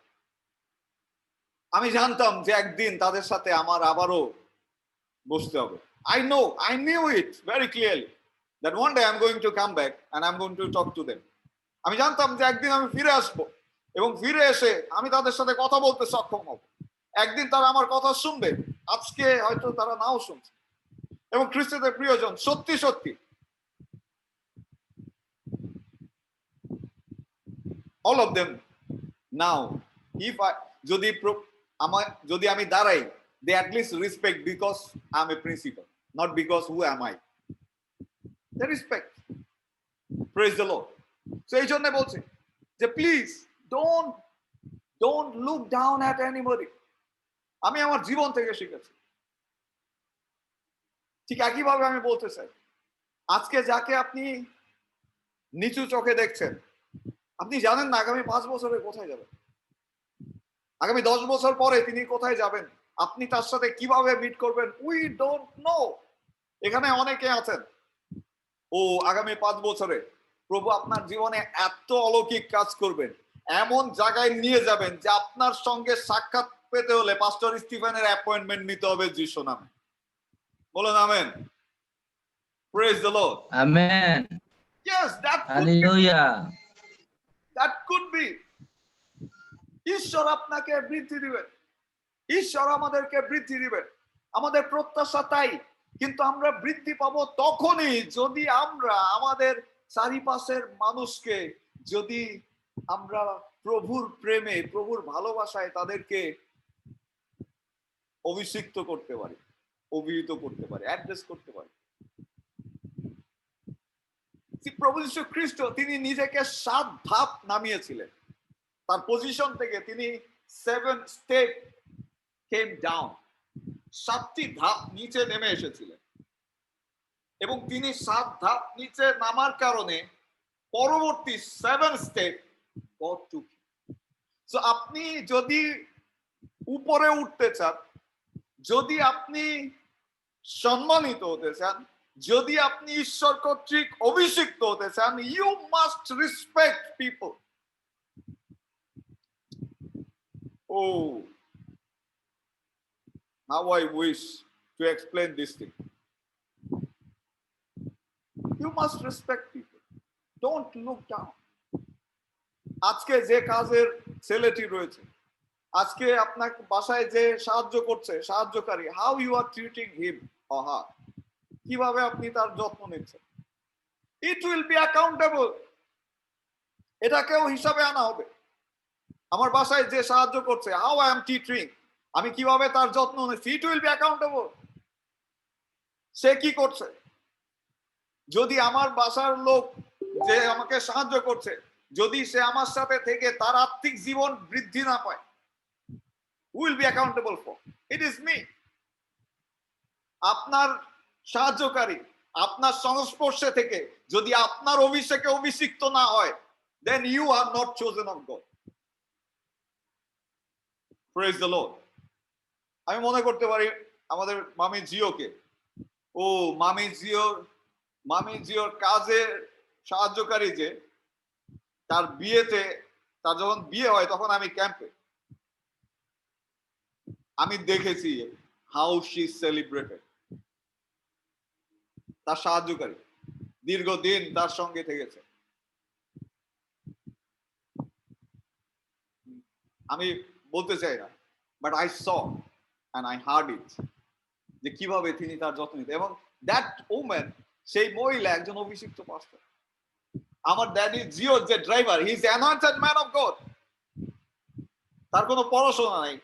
আমি জানতাম যে একদিন তাদের সাথে আমার আবারও বসতে হবে। I knew it very clearly that one day I'm going to come back and I'm going to talk to them. আমি জানতাম যে একদিন আমি ফিরে আসবো এবং ফিরে এসে আমি তাদের সাথে কথা বলতে সক্ষম হব। একদিন তারা আমার কথা শুনবে, আজকে হয়তো তারা নাও শুনছে। এবং খ্রিস্টদের প্রিয়জন, সত্যি সত্যি all of them now, if I যদি আমি দাঁড়াই, they at least respect because I'm a principal, not because who am I. They respect. Praise the Lord. So এই জন্য বলছে যে please don't look down at anybody. আমি আমার জীবন থেকে শিখেছি। ঠিক একইভাবে আমি বলতে চাই, আজকে যাকে আপনি নিচু চোখে দেখছেন, আপনি জানেন না আগামী 5 বছরে কোথায় যাবেন, আগামী 10 বছর পরে তিনি কোথায় যাবেন, আপনি তার সাথে কিভাবে মিট করবেন, উই ডোন্ট নো। এখানে অনেকে আছেন, ও আগামী 5 বছরে প্রভু আপনার জীবনে এত অলৌকিক কাজ করবেন, এমন জায়গায় নিয়ে যাবেন যে আপনার সঙ্গে সাক্ষাৎ পেতে হলে পাস্টর স্টিফেনের অ্যাপয়েন্টমেন্ট নিতে হবে যিশু নামে। বলুন amen. Praise the Lord. Amen. Yes, that could be. ঈশ্বর আপনাকে বৃদ্ধি দিবেন, ঈশ্বর আমাদেরকে বৃদ্ধি দিবেন, আমাদের প্রত্যাশা তাই। কিন্তু আমরা বৃদ্ধি পাবো তখনই যদি আমরা আমাদের চারিপাশের মানুষকে, যদি আমরা প্রভুর প্রেমে, প্রভুর ভালোবাসায় তাদেরকে অভিষিক্ত করতে পারি, অভিহিত করতে পারি, অ্যাড্রেস করতে পারি। প্রভু যীশু খ্রিস্ট তিনি নিজেকে 7 ধাপ নামিয়েছিলেন। তার পজিশন থেকে তিনি 7 স্টেপ কেম ডাউন, 7টি ধাপ নিচে নেমে এসেছিলেন এবং তিনি 7 ধাপ নিচে নামার কারণে পরবর্তী 7 স্টেপ গড টুক। সো আপনি যদি উপরে উঠতে চান, যদি আপনি সম্মানিত হতে চান, যদি আপনি ঈশ্বর কর্তৃক অভিষিক্ত হতে চান, you must respect people. Oh, how I wish to explain this thing. You must respect people. Don't look down. আজকে যে কাজের ছেলেটি রয়েছে, আজকে আপনার বাসায় যে সাহায্য করছে, সাহায্যকারী, how you are treating him or her, কিভাবে আপনি তার যত্ন নিচ্ছেন, it will be accountable. এটাকেও হিসাবে আনা হবে। আমার বাসায় যে সাহায্য করছে, how I am teaching, আমি কিভাবে তার যত্ন নিচ্ছি, it will be accountable. সে কি করছে, যদি আমার বাসার লোক যে আমাকে সাহায্য করছে, যদি সে আমার সাথে থেকে তার আর্থিক জীবন বৃদ্ধি না পায়, who will be accountable for? It is me. আপনার সাহায্যকারী আপনার সংস্পর্শে থেকে যদি আপনার অভিষেকে অভিষিক্ত না হয়, then you are not chosen of God. Praise the Lord. আমি মনে করতে পারি আমাদের মামি জিওকে, মামি জিওর কাজে সাহায্যকারী যে তার বিয়েতে, তার যখন বিয়ে হয় তখন আমি ক্যাম্পে, আমি দেখেছি হাউ শি সেলিব্রেটেড। তার সাহায্যকারী দীর্ঘদিন তার সঙ্গে থেকেছে। আমি বলতে চাই না, but I saw and I heard it, যে কিভাবে তিনি তার যত্ন নিতেন। এবং দ্যাট ওম্যান, সেই মহিলা একজন অভিষিক্ত পাস্টর। আমার ড্যাডি জিও যে driver, he is anointed man of God. তার কোনো পড়াশোনা নাই,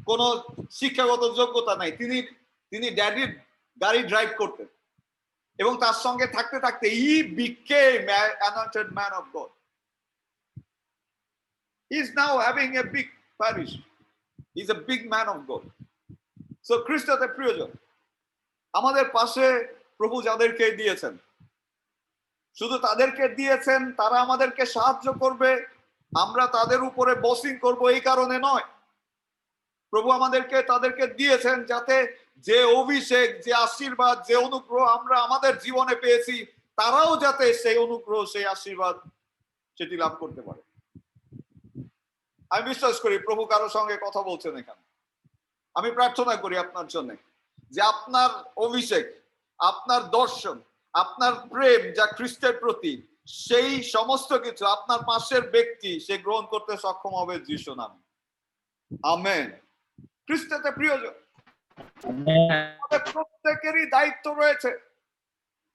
কোনো শিক্ষাগত যোগ্যতা নাই, তিনি ড্যাডির গাড়ি ড্রাইভ করতেন এবং তার সঙ্গে থাকতে থাকতে he became anointed man of God. He is now having a big parish, he is a big man of God. So খ্রিস্টতে প্রিয়জন, আমাদের পাশে প্রভু যাদেরকে দিয়েছেন, শুধু তাদেরকে দিয়েছেন তারা আমাদেরকে সাহায্য করবে, আমরা তাদের উপরে বসিং করব এই কারণে নয়। প্রভু আমাদেরকে তাদেরকে দিয়েছেন যাতে যে অভিষেক, যে আশীর্বাদ, যে অনুগ্রহ আমরা আমাদের জীবনে পেয়েছি, তারাও যাতে সেই অনুগ্রহ, সেই আশীর্বাদ সেটি লাভ করতে পারে। আমি বিশ্বাস করি প্রভু কারো সঙ্গে কথা বলছেন এখানে। আমি প্রার্থনা করি আপনার জন্য যে আপনার অভিষেক, আপনার দর্শন, আপনার প্রেম যা খ্রিস্টের প্রতি, সেই সমস্ত কিছু আপনার পাশের ব্যক্তি সে গ্রহণ করতে সক্ষম হবে যিশু নামে। আমেন। খ্রিস্টতে প্রিয়জন, আমাদের প্রত্যেকেরই দায়িত্ব রয়েছে।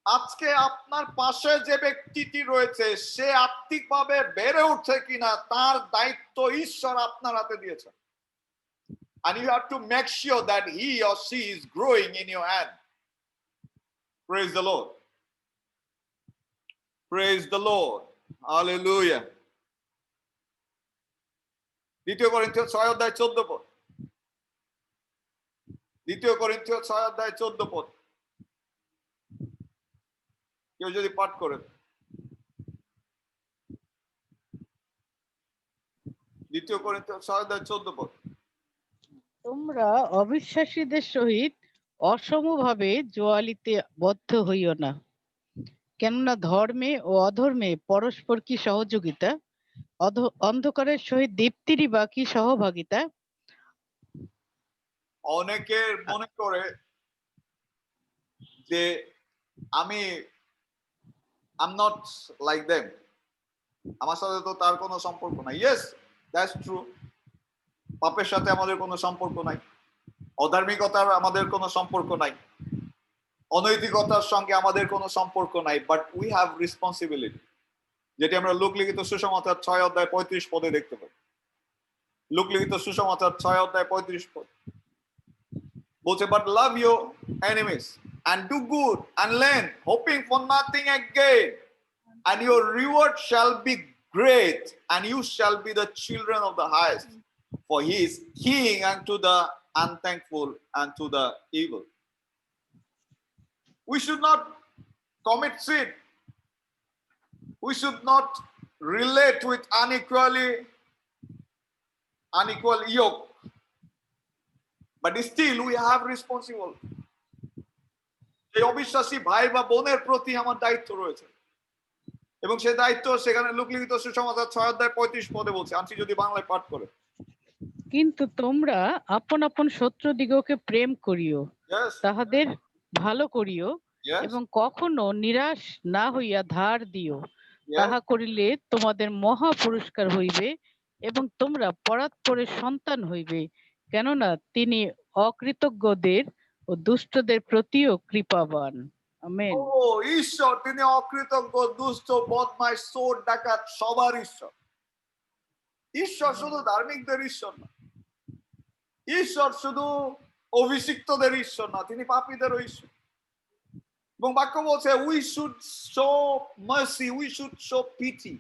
আজকে আপনার পাশে যে ব্যক্তিটি রয়েছে সে আত্মিকভাবে বেড়ে উঠছে কিনা তার দায়িত্ব ঈশ্বর আপনার হাতে দিয়েছে। And you have to make sure that he or she is growing in your hand. Praise the Lord. Praise the Lord. Hallelujah. 2 Corinthians 6:14 পদ। 2 Corinthians 6:14 পদ। কেউ যদি পাঠ করেন। 2 Corinthians 6:14 পদ। তোমরা অবিশ্বাসীদের সহিত অসমভাবে জোয়ালিতে বদ্ধ হইও না, কেননা ধর্মে ও অধর্মে পরস্পর কি সহযোগিতা, অন্ধকারের সহিত দীপ্তিরই বা কি সহভাগিতা। অনেকের মনে করে যে আমি I am not like them, আমার সাথে তো তার কোনো সম্পর্ক নাই। Yes, that's true. পাপের সাথে আমাদের কোনো সম্পর্ক নাই, অধার্মিকতার আমাদের কোনো সম্পর্ক নাই, অনৈতিকতার সঙ্গে আমাদের কোনো সম্পর্ক নাই, বাট উই হ্যাভ রেসপন্সিবিলিটি, যেটি আমরা লোকলিখিত সুসমাচার 6:35 পদে দেখতে পাই। লোকলিখিত সুসমাচার 6:35 পদ বলছে, but love your enemies and do good and learn, hoping for nothing again, and your reward shall be great, and you shall be the children of the highest, for he is king unto the unthankful and to the evil. We should not commit sin. We should not relate with unequal yoke, but still we have responsible. এই অবিশ্বাসী ভাই বা বোনের প্রতি আমার দায়িত্ব রয়েছে, এবং সেই দায়িত্ব সেখানে লোকলিখিত সুসমাচার 6:35 পদে বলছে। আনছি যদি বাংলায় পাঠ করে। কিন্তু তোমরা আপন আপন শত্রু দিগকে প্রেম করিও, Yes, তাহাদের ভালো করিও, yes, এবং কখনো নিরাশ না হইয়া ধার দিও, yes. তাহা করিলে তোমাদের মহা পুরস্কার হইবে এবং তোমরা পরাৎপরের সন্তান হইবে, কেননা তিনি অকৃতজ্ঞদের ও দুষ্টদের প্রতিও কৃপাবান। আমেন। ও ঈশ্বর, তিনি অকৃতজ্ঞ, দুষ্ট, বদমাইশ, চোর, ডাকাত সবার ঈশ্বর। ঈশ্বর শুধু ধার্মিকদের ঈশ্বর না, ঈশ্বর শুধু অভিষিক্তদের ঈশ্বর না, তিনি পাপীদেরও ঈশ্বর। এবং বাক্য বলছে we should show mercy, we should show pity,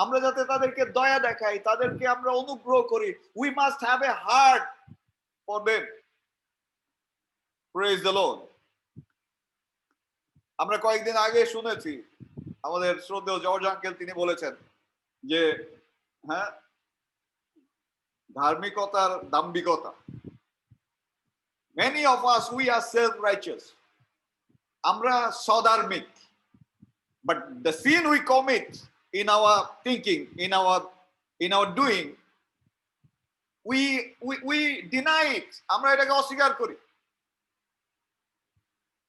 আমরা যাতে তাদেরকে দয়া দেখাই, তাদেরকে আমরা অনুগ্রহ করি। We must have a heart for them. Praise the Lord. আমরা কয়েকদিন আগে শুনেছি আমাদের শ্রদ্ধেয় জর্জ আঙ্কেল তিনি বলেছেন যে হ্যাঁ, ধার্মিকতার দাম্ভিকতা। Many of us, we are self-righteous. আমরা সদার্মিক, but the sin we commit in our thinking, in our doing, we deny it. আমরা এটাকে অস্বীকার করি.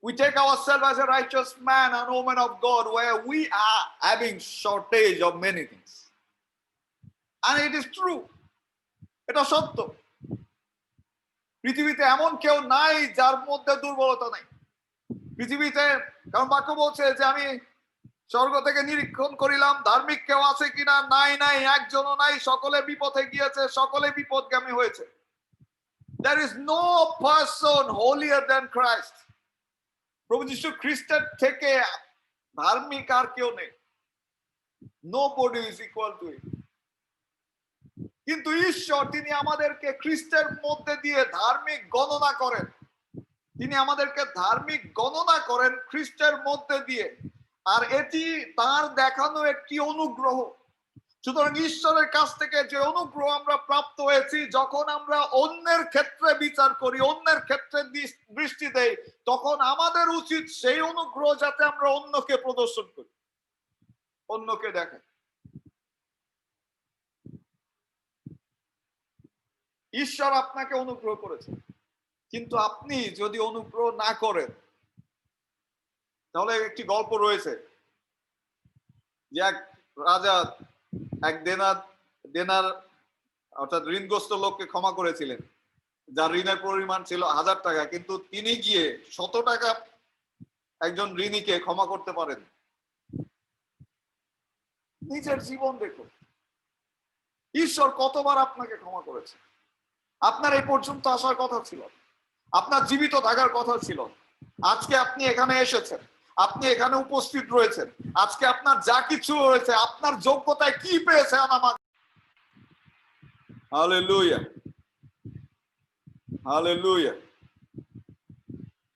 We take ourselves as a righteous man and woman of God where we are having shortage of many things. And it is true. এটা সত্য. পৃথিবীতে এমন কেউ নাই যার মধ্যে দুর্বলতা নাই. পৃথিবীতে, কারণ বাক্য বলছে যে আমি স্বর্গ থেকে নিরীক্ষণ করিলাম ধার্মিক কেউ আছে কিনা, নাই নাই, একজনও নাই, সকলে বিপথে গিয়েছে, সকলে বিপদগামী হয়েছে. There is no person holier than Christ. প্রভু যীশু খ্রিস্টের থেকে ধার্মিক আর কেউ নেই. Nobody is equal to him. কিন্তু ঈশ্বর তিনি আমাদেরকে খ্রিস্টের মধ্যে দিয়ে ধার্মিক গণনা করেন. তিনি আমাদেরকে ধার্মিক গণনা করেন খ্রিস্টের মধ্যে দিয়ে, আর এটি তার দেখানো একটি অনুগ্রহ. সুতরাং ঈশ্বরের কাছ থেকে যে অনুগ্রহ আমরা প্রাপ্ত হয়েছি, যখন আমরা অন্যের ক্ষেত্রে বিচার করি, অন্যের ক্ষেত্রে দৃষ্টি দেই, তখন আমাদের উচিত সেই অনুগ্রহ যাতে আমরা অন্যকে প্রদর্শন করি, অন্যকে দেখাই. ঈশ্বর আপনাকে অনুগ্রহ করেছে, কিন্তু আপনি যদি অনুগ্রহ না করেন, তাহলে একটি গল্প রয়েছে যে এক রাজা এক দেনার অর্থাৎ ঋণগ্রস্ত লোককে ক্ষমা করেছিলেন, যার ঋণের পরিমাণ ছিল 1000 টাকা, কিন্তু তিনি গিয়ে 100 টাকা একজন ঋণীকে ক্ষমা করতে পারেন. নিজের জীবন দেখুন, ঈশ্বর কতবার আপনাকে ক্ষমা করেছে. আপনার এই পর্যন্ত আসার কথা ছিল, আপনার জীবিত থাকার কথা ছিল. আজকে আপনি এখানে এসেছেন, আপনি এখানে উপস্থিত রয়েছেন, আজকে আপনার যা কিছু হয়েছে, আপনার যোগ্যতায় কি পেয়েছেন আমার. Hallelujah, hallelujah.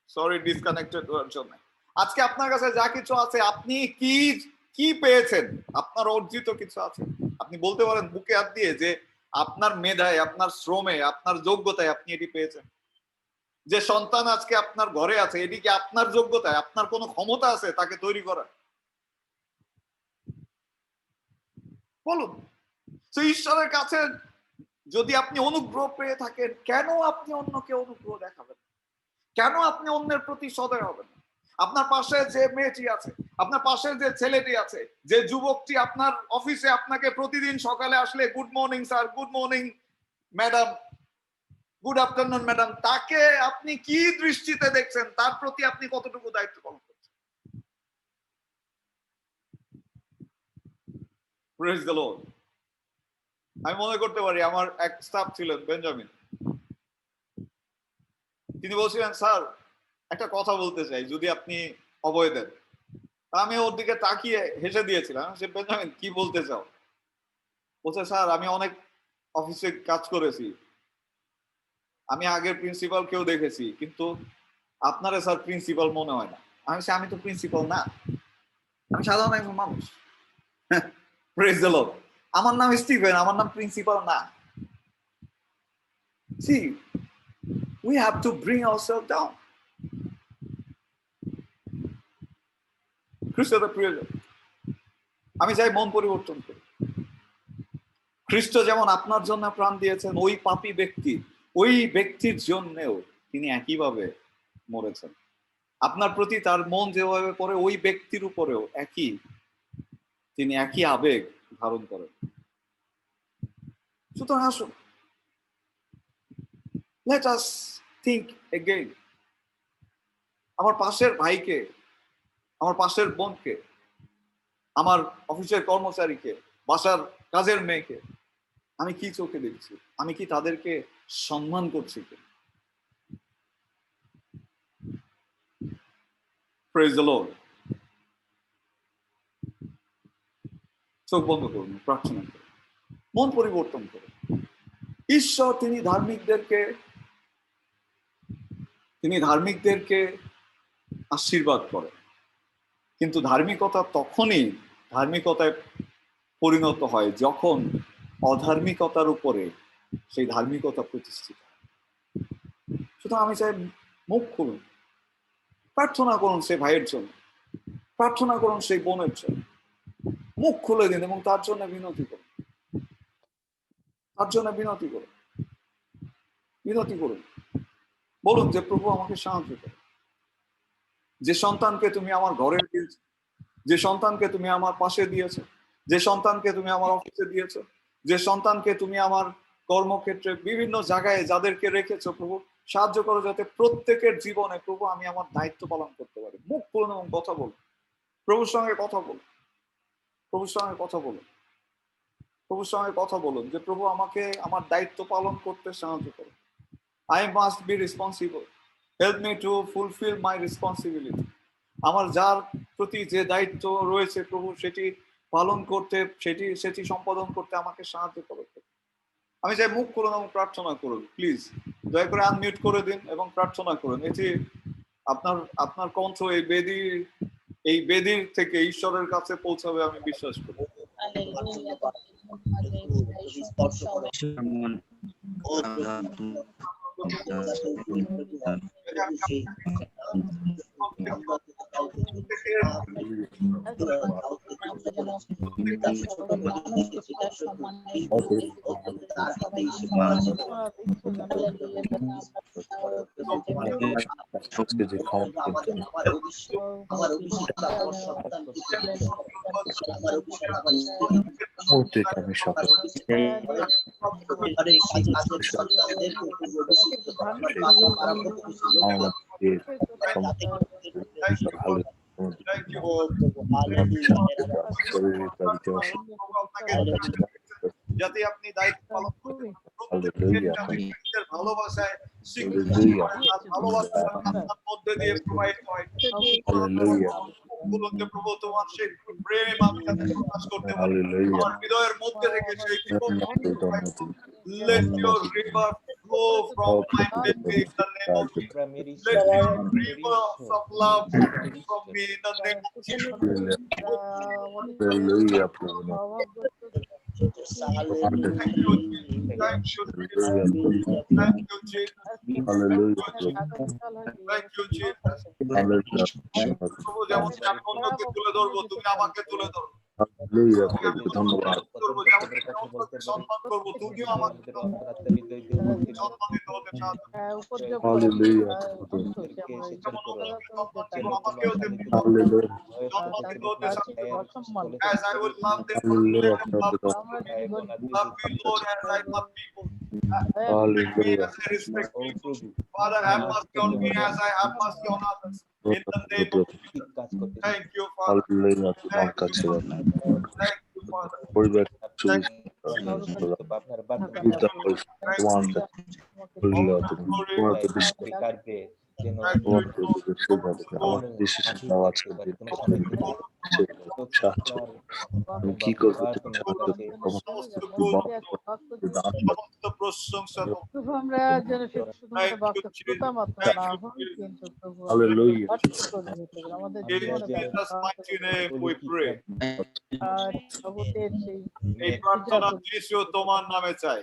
সরি ডিসকানেক্টেড হওয়ার জন্য। আজকে আপনার কাছে যা কিছু আছে, আপনি কি কি পেয়েছেন? আপনার অর্জিত কিছু আছে। আপনি বলতে পারেন বুকে হাত দিয়ে যে আপনার মেধায়, আপনার শ্রমে, আপনার যোগ্যতায় আপনি এটি পেয়েছেন। যে সন্তান আজকে আপনার ঘরে আছে, এটি কি আপনার যোগ্যতায়, আপনার কোনো ক্ষমতা আছে তাকে তৈরি করার? বলুন। তো ঈশ্বরের কাছে যদি আপনি অনুগ্রহ পেয়ে থাকেন, কেন আপনি অন্যকে অনুগ্রহ দেখাবেন? কেন আপনি অন্যের প্রতি সদয় হবেন? আপনার পাশে যে মেয়েটি আছে, আপনার পাশে যে ছেলেটি আছে, যে যুবকটি আপনার অফিসে আপনাকে প্রতিদিন সকালে আসলে good morning sir, good morning madam, good afternoon madam, তাকে আপনি কি দৃষ্টিতে দেখছেন? তার প্রতি আপনি কতটুকু দায়িত্ব পালন করছেন? Praise the Lord. আমি মনে করতে পারি আমার এক স্টাফ ছিলেন বেঞ্জামিন, তিনি বলছিলেন স্যার একটা কথা বলতে চাই, যদি আপনি অভয় দেন। আমি ওর দিকে তাকিয়ে হেসে দিয়েছিলাম। সে বেঞ্জামিন কি বলতে চাও? বলছে স্যার আমি অনেক অফিসে কাজ করেছি, আমি আগের প্রিন্সিপাল কেউ দেখেছি, কিন্তু আপনারা স্যার প্রিন্সিপাল মনে হয় না। আমি তো প্রিন্সিপাল না, আমি সাধারণ একজন মানুষ। Praise the Lord. আমার নাম স্টিভেন, আমার নাম প্রিন্সিপাল না। See, we have to bring ourselves down. খ্রিস্টদের প্রিয়জন, আমি চাই মন পরিবর্তন করি। খ্রিস্ট যেমন আপনার জন্য প্রাণ দিয়েছেন, ওই পাপী ব্যক্তি, ওই ব্যক্তির জন্যেও তিনি একইভাবে মরেছেন। আপনার প্রতি তার মন যেভাবে পড়ে, ওই ব্যক্তির উপরেও তিনি একই আবেগ ধারণ করেন। সুতরাং আসুন, let us think again. আমার পাশের ভাইকে, আমার পাশের বোনকে, আমার অফিসের কর্মচারীকে, বাসার কাজের মেয়েকে আমি কি চোখে দেখছি? আমি কি তাদেরকে সম্মান করছি? Praise the Lord. চোখ বন্ধ করুন, প্রার্থনা করুন, মন পরিবর্তন করুন। ঈশ্বর তিনি ধার্মিকদেরকে আশীর্বাদ করেন, কিন্তু ধার্মিকতা তখনই ধার্মিকতায় পরিণত হয় যখন অধার্মিকতার উপরে সেই ধার্মিকতা প্রতিষ্ঠিত। সুতরাং আমি চাই মুখ খুলুন, প্রার্থনা করুন সেই ভাইয়ের জন্য, প্রার্থনা করুন সেই বোনের জন্য, মুখ খুলে দিন এবং তার জন্য বিনতি করুন, তার জন্য বিনতি করুন, বিনতি করুন। বলুন যে প্রভু আমাকে সাহায্য করুন। যে সন্তানকে তুমি আমার ঘরে দিয়েছো, যে সন্তানকে তুমি আমার পাশে দিয়েছো, যে সন্তানকে তুমি আমার অফিসে দিয়েছো, যে সন্তানকে তুমি আমার কর্মক্ষেত্রে বিভিন্ন জায়গায় যাদেরকে রেখেছো, প্রভু সাহায্য করো যাতে প্রত্যেকের জীবনে প্রভু আমি আমার দায়িত্ব পালন করতে পারি। মুখ খুলুন এবং কথা বলুন, প্রভুর সঙ্গে কথা বলুন, প্রভুর সঙ্গে কথা বলুন, প্রভুর সঙ্গে কথা বলুন যে প্রভু আমাকে আমার দায়িত্ব পালন করতে সাহায্য করুন। I must be responsible. Help me to fulfill my responsibility. আমার যার প্রতি যে দায়িত্ব রয়েছে প্রভু সেটি পালন করতে, সেটি সম্পাদন করতে আমাকে সাহায্য করুন। আমি চাই মুখ করুন এবং প্রার্থনা করুন। প্লিজ দয়া করে আনমিউট করে দিন এবং প্রার্থনা করুন। এটি আপনার কণ্ঠ এই বেদির থেকে ঈশ্বরের কাছে পৌঁছাবে আমি বিশ্বাস করি। যাতে আপনি দায়িত্ব পালন করতে ভালোবাসায় ভালোবাসার মধ্যে দিয়ে প্রবাহিত হয়। বলুন যে প্রভু তোমার সেই প্রেম আমি যাতে প্রকাশ করতে পারি আমার হৃদয়ের মধ্যে থেকে সেই let your river flow from my belly in the name of Jesus. Let your rivers of love flow from me in the name of Jesus. Hallelujah. Thank you, Jesus. Thank you, Jesus. Thank you, Jesus. Thank you, Jesus. প্রভু যেমন আমি অন্যকে তুলে ধরবো, তুমি আমাকে তুলে ধরো। ধন্যবাদ। সম্মান করবো, তুমিও আমাকে সম্মানিত হতে as I will love them, love me, Lord, as I love people. Respect me as I respect people. Father, have mercy on me as I have mercy on others. In the name of Jesus. Thank you, Father. Thank you, Father. Thank কি করবো সমস্ত প্রশংসা প্রভু আমরা যেন শুধুমাত্র বক্তব্যতা মাত্র না হই, কিন্তু প্রভু Hallelujah. আমাদের In Jesus' mighty name we pray. জগতের সেই এই প্রার্থনা যিশু তোমার নামে চাই।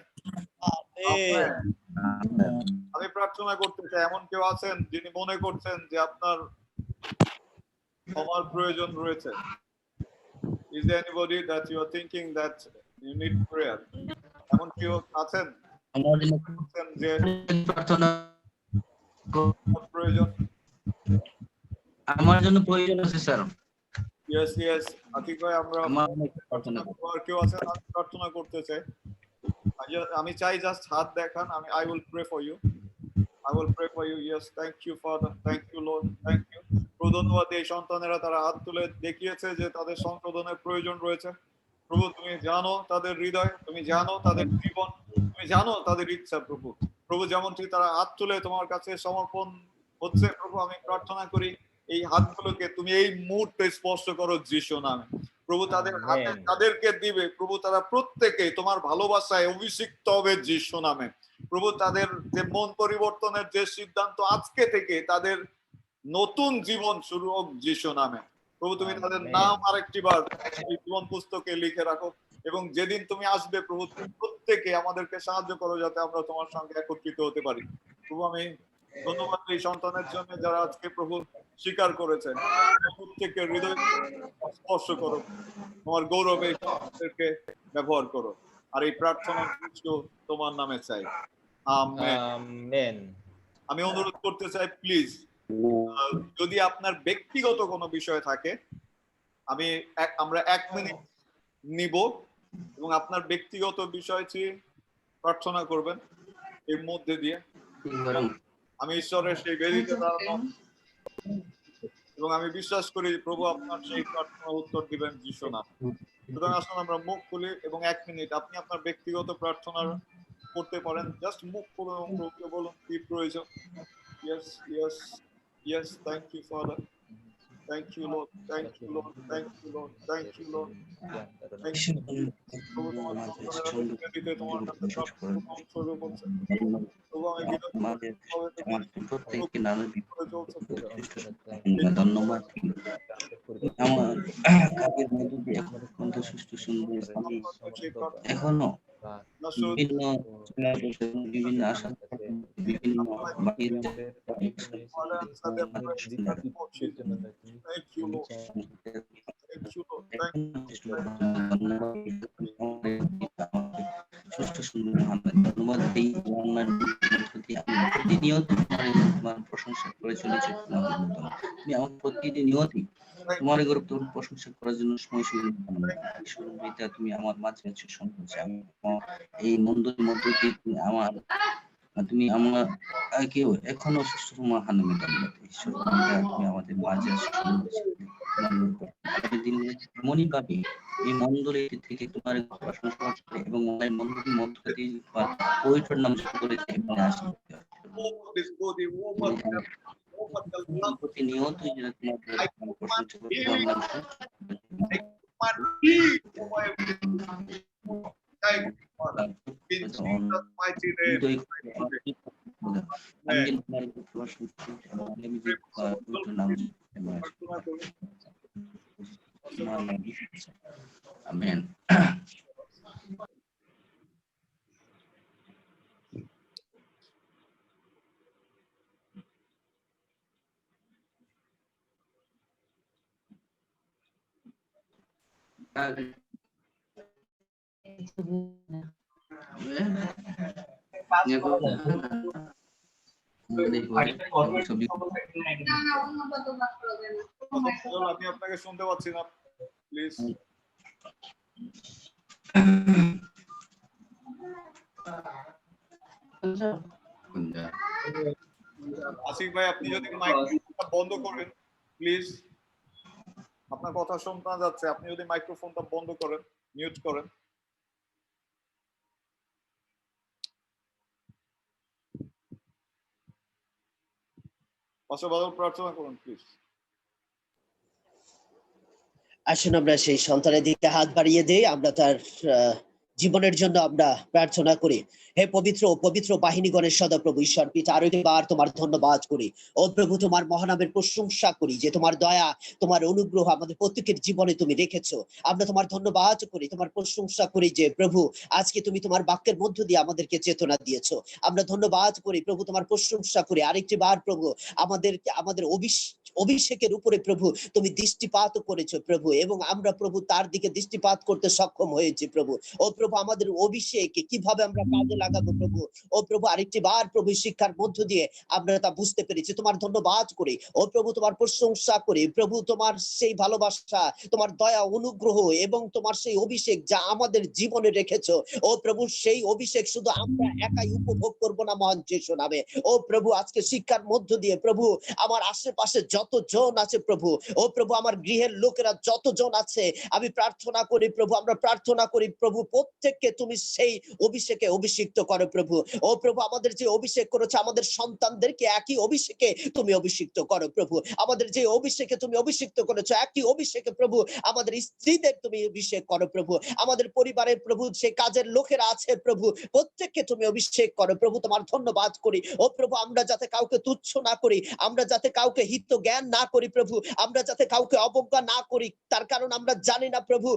আমি প্রার্থনা করতে চাই, এমন কেউ আছেন যিনি মনে করছেন যে আপনার ক্ষমার প্রয়োজন রয়েছে? Is there anybody that you are thinking that you need prayer? এমন কেউ আছেন যে প্রয়োজন? আমার জন্য প্রয়োজন আছে স্যার। Yes, আতিক ভাই, আমরা কেউ আছেন প্রার্থনা করতে চাই? আমি চাই জাস্ট হাত দেখান, I will pray for you. I will pray for you. Yes, thank you, Father. Thank you, Lord. Thank you. ধন্যবাদ। এই সন্তানেরা তারা হাত তুলে দেখিয়েছে যে তাদের সংশোধনের প্রয়োজন রয়েছে। প্রভু তুমি জানো তাদের হৃদয়, তুমি জানো তাদের জীবন, তুমি জানো তাদের ইচ্ছা। প্রভু যেমনটি তারা হাত তুলে তোমার কাছে সমর্পণ হচ্ছে, প্রভু আমি প্রার্থনা করি এই হাতগুলোকে তুমি এই মুহূর্তে স্পর্শ করো যিশু নামে। প্রভু তাদের হাতে তাদেরকে দিবে, প্রভু তারা প্রত্যেকে তোমার ভালোবাসায় অভিষিক্ত হবে যিশু নামে। প্রভু তাদের যে মন পরিবর্তনের যে সিদ্ধান্ত, আজকে থেকে তাদের নতুন জীবন শুরু হোক যিশু নামে। প্রভু তুমি তাদের নাম আরেকটি বার জীবন পুস্তকে লিখে রাখো, এবং যেদিন তুমি আসবে প্রভু প্রত্যেকে আমাদেরকে সাহায্য করো যাতে আমরা তোমার সঙ্গে একত্রিত হতে পারি। প্রভু আমি ধন্যবাদ এই সন্তানের জন্য যারা আজকে প্রভু স্বীকার করেছেন প্রত্যেকের হৃদয় স্পর্শ করো, তোমার গৌরবে তাদেরকে ব্যবহার করো। আর এই প্রার্থনা তোমার নামে চাই, আমেন। আমেন। আমি অনুরোধ করতে চাই প্লিজ, যদি আপনার ব্যক্তিগত কোনো বিষয় থাকে আমরা 1 মিনিট নিব এবং আপনার ব্যক্তিগত বিষয়টি প্রার্থনা করবেন। এর মধ্যে দিয়ে আমি ঈশ্বরের সেই বেদিতে দাঁড়ানো এবং আমি বিশ্বাস করি প্রভু আপনার সেই প্রার্থনা উত্তর দিবেন যিশু নামে। সুতরাং আসুন আমরা মুখ খুলি এবং 1 মিনিট আপনি আপনার ব্যক্তিগত প্রার্থনা করতে পারেন। জাস্ট মুখ খুলুন এবং প্রভুকে বলুন কি প্রয়োজন। Yes, yes, yes. Thank you, Father. Thank you, Lord. Thank you, Lord. Thank you, Lord. Thank you, Lord. Thank you. প্রভু তোমার সন্তানের দিতে তোমার কাছে প্রার্থনা অনুসরণ করছে। প্রভু আমি প্রত্যেককে নানা ধন্যবাদ। আমার কাজের মধ্যে দিয়ে এখন সুষ্ঠু সুন্দর এখনো বিভিন্ন আশা বিভিন্ন সুষ্ঠু সুন্দর ধন্যবাদ। এই প্রতিনিয়ত তোমার প্রশংসা করে চলেছে। তুমি আমার প্রতিনিয়তই তোমার গৌরব প্রশংসা করার জন্য সময় সুযোগ তুমি আমার মাঝে আছো সম্পর্কে। আমি এই মন্দিরের মধ্যে দিয়ে তুমি আমাকেও এখনো সুস্থ মহান ঈশ্বর, তুমি আমাদের মাঝে আছো এমনই ভাবে এই মন্দিরে থেকে তোমার প্রশংসা করে এবং মন্দিরের মধ্য দিয়ে পবিত্র নাম করেছে এবং আসে প্রতিনিয়তই যেন তোমার প্রশংসা করতে আমেন। আমি আপনাকে শুনতে পাচ্ছি না, প্লিজ। আসিফ ভাই আপনি যদি মাইক্রোফোনটা বন্ধ করেন প্লিজ, আপনার কথা শোনা যাচ্ছে। আপনি যদি মাইক্রোফোনটা বন্ধ করেন, মিউট করেন। প্রার্থনা করুন প্লিজ। আসুন আমরা সেই সন্তানের দিকে হাত বাড়িয়ে দেই, আমরা তার জীবনের জন্য আমরা প্রার্থনা করি। হে পবিত্র পবিত্র বাহিনীগণের সদাপ্রভু ঈশ্বর পিতা, আরো একবার তোমার ধন্যবাদ করি। ও প্রভু তোমার মহানামের প্রশংসা করি যে তোমার দয়া তোমার অনুগ্রহ আমাদের প্রত্যেকের জীবনে তুমি রেখেছো। আমরা তোমার ধন্যবাদ করি, তোমার প্রশংসা করি যে প্রভু আজকে তুমি তোমার বাক্যের মধ্য দিয়ে আমাদেরকে চেতনা দিয়েছো। আমরা ধন্যবাদ করি প্রভু, তোমার প্রশংসা করি আরেকটি বার প্রভু আমাদের অভিষেকের উপরে প্রভু তুমি দৃষ্টিপাত করেছো প্রভু, এবং আমরা প্রভু তার দিকে দৃষ্টিপাত করতে সক্ষম হয়েছি প্রভু। ও প্রভু আমাদের অভিষেক কিভাবে আমরা কাজে লাগাবো প্রভু, ও প্রভু আরেকটি বার প্রভু শিক্ষার মধ্য দিয়ে আমরা তা বুঝতে পেরেছি। তোমার ধন্যবাদ করি ও প্রভু, তোমার প্রশংসা করি প্রভু, তোমার সেই ভালোবাসা, তোমার দয়া অনুগ্রহ এবং তোমার সেই অভিষেক যা আমাদের জীবনে রেখেছো। ও প্রভু সেই অভিষেক শুধু আমরা একাই উপভোগ করবো না মহান যিশু নামে। ও প্রভু আজকে শিক্ষার মধ্য দিয়ে প্রভু আমার আশেপাশে যতজন আছে প্রভু, ও প্রভু আমার গৃহের লোকেরা যতজন আছে, আমি প্রার্থনা করি প্রভু, আমরা প্রার্থনা করি প্রভু প্রত্যেককে তুমি সেই অভিষেকে অভিষিক্ত করো প্রভু। ও প্রভু আমাদের যে অভিষেক করেছে আমাদের সন্তানদেরকে একই অভিষেকে তুমি অভিষিক্ত করো প্রভু। আমাদের যে অভিষেকে তুমি অভিষিক্ত করেছো একই অভিষেকে প্রভু আমাদের স্ত্রীদের তুমি অভিষেক করো প্রভু। আমাদের পরিবারের প্রভু যে কাজের লোকেরা আছে প্রভু প্রত্যেককে তুমি অভিষেক করো প্রভু। তোমার ধন্যবাদ করি ও প্রভু, আমরা যাতে কাউকে তুচ্ছ না করি, আমরা যাতে কাউকে হিত জ্ঞান না করি প্রভু, আমরা যাতে কাউকে অবজ্ঞা না করি, তার কারণ আমরা জানি না প্রভু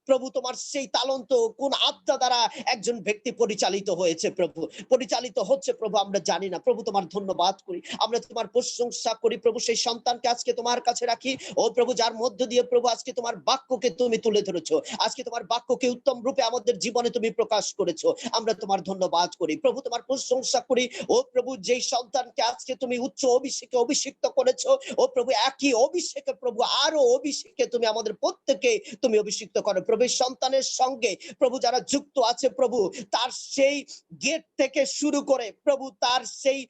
প্রভু তোমার সেই তালন্ত কোন আত্মা দ্বারা একজন ব্যক্তি পরিচালিত হয়েছে প্রভু, পরিচালিত হচ্ছে প্রভু আমরা জানি না। প্রভু তোমার ধন্যবাদ করি, আমরা তোমার প্রশংসা করি প্রভু। সেই সন্তানকে আজকে তোমার কাছে রাখি ও প্রভু, যার মধ্য দিয়ে প্রভু আজকে তোমার বাক্যকে তুমি তুলে ধরেছো, আজকে তোমার বাক্যকে উত্তম রূপে আমাদের জীবনে তুমি প্রকাশ করেছো। আমরা তোমার ধন্যবাদ করি প্রভু, তোমার প্রশংসা করি ও প্রভু। যেই সন্তানকে আজকে তুমি উচ্চ অভিষেকে অভিষিক্ত করেছো ও প্রভু, একই অভিষেকে প্রভু আরো অভিষেকে তুমি আমাদের প্রত্যেককে তুমি অভিষিক্ত করো প্রভু। এই সন্তানের সঙ্গে প্রভু যারা যুক্ত আছে প্রভু, তার সেই গেট থেকে শুরু করে প্রভু তার সেই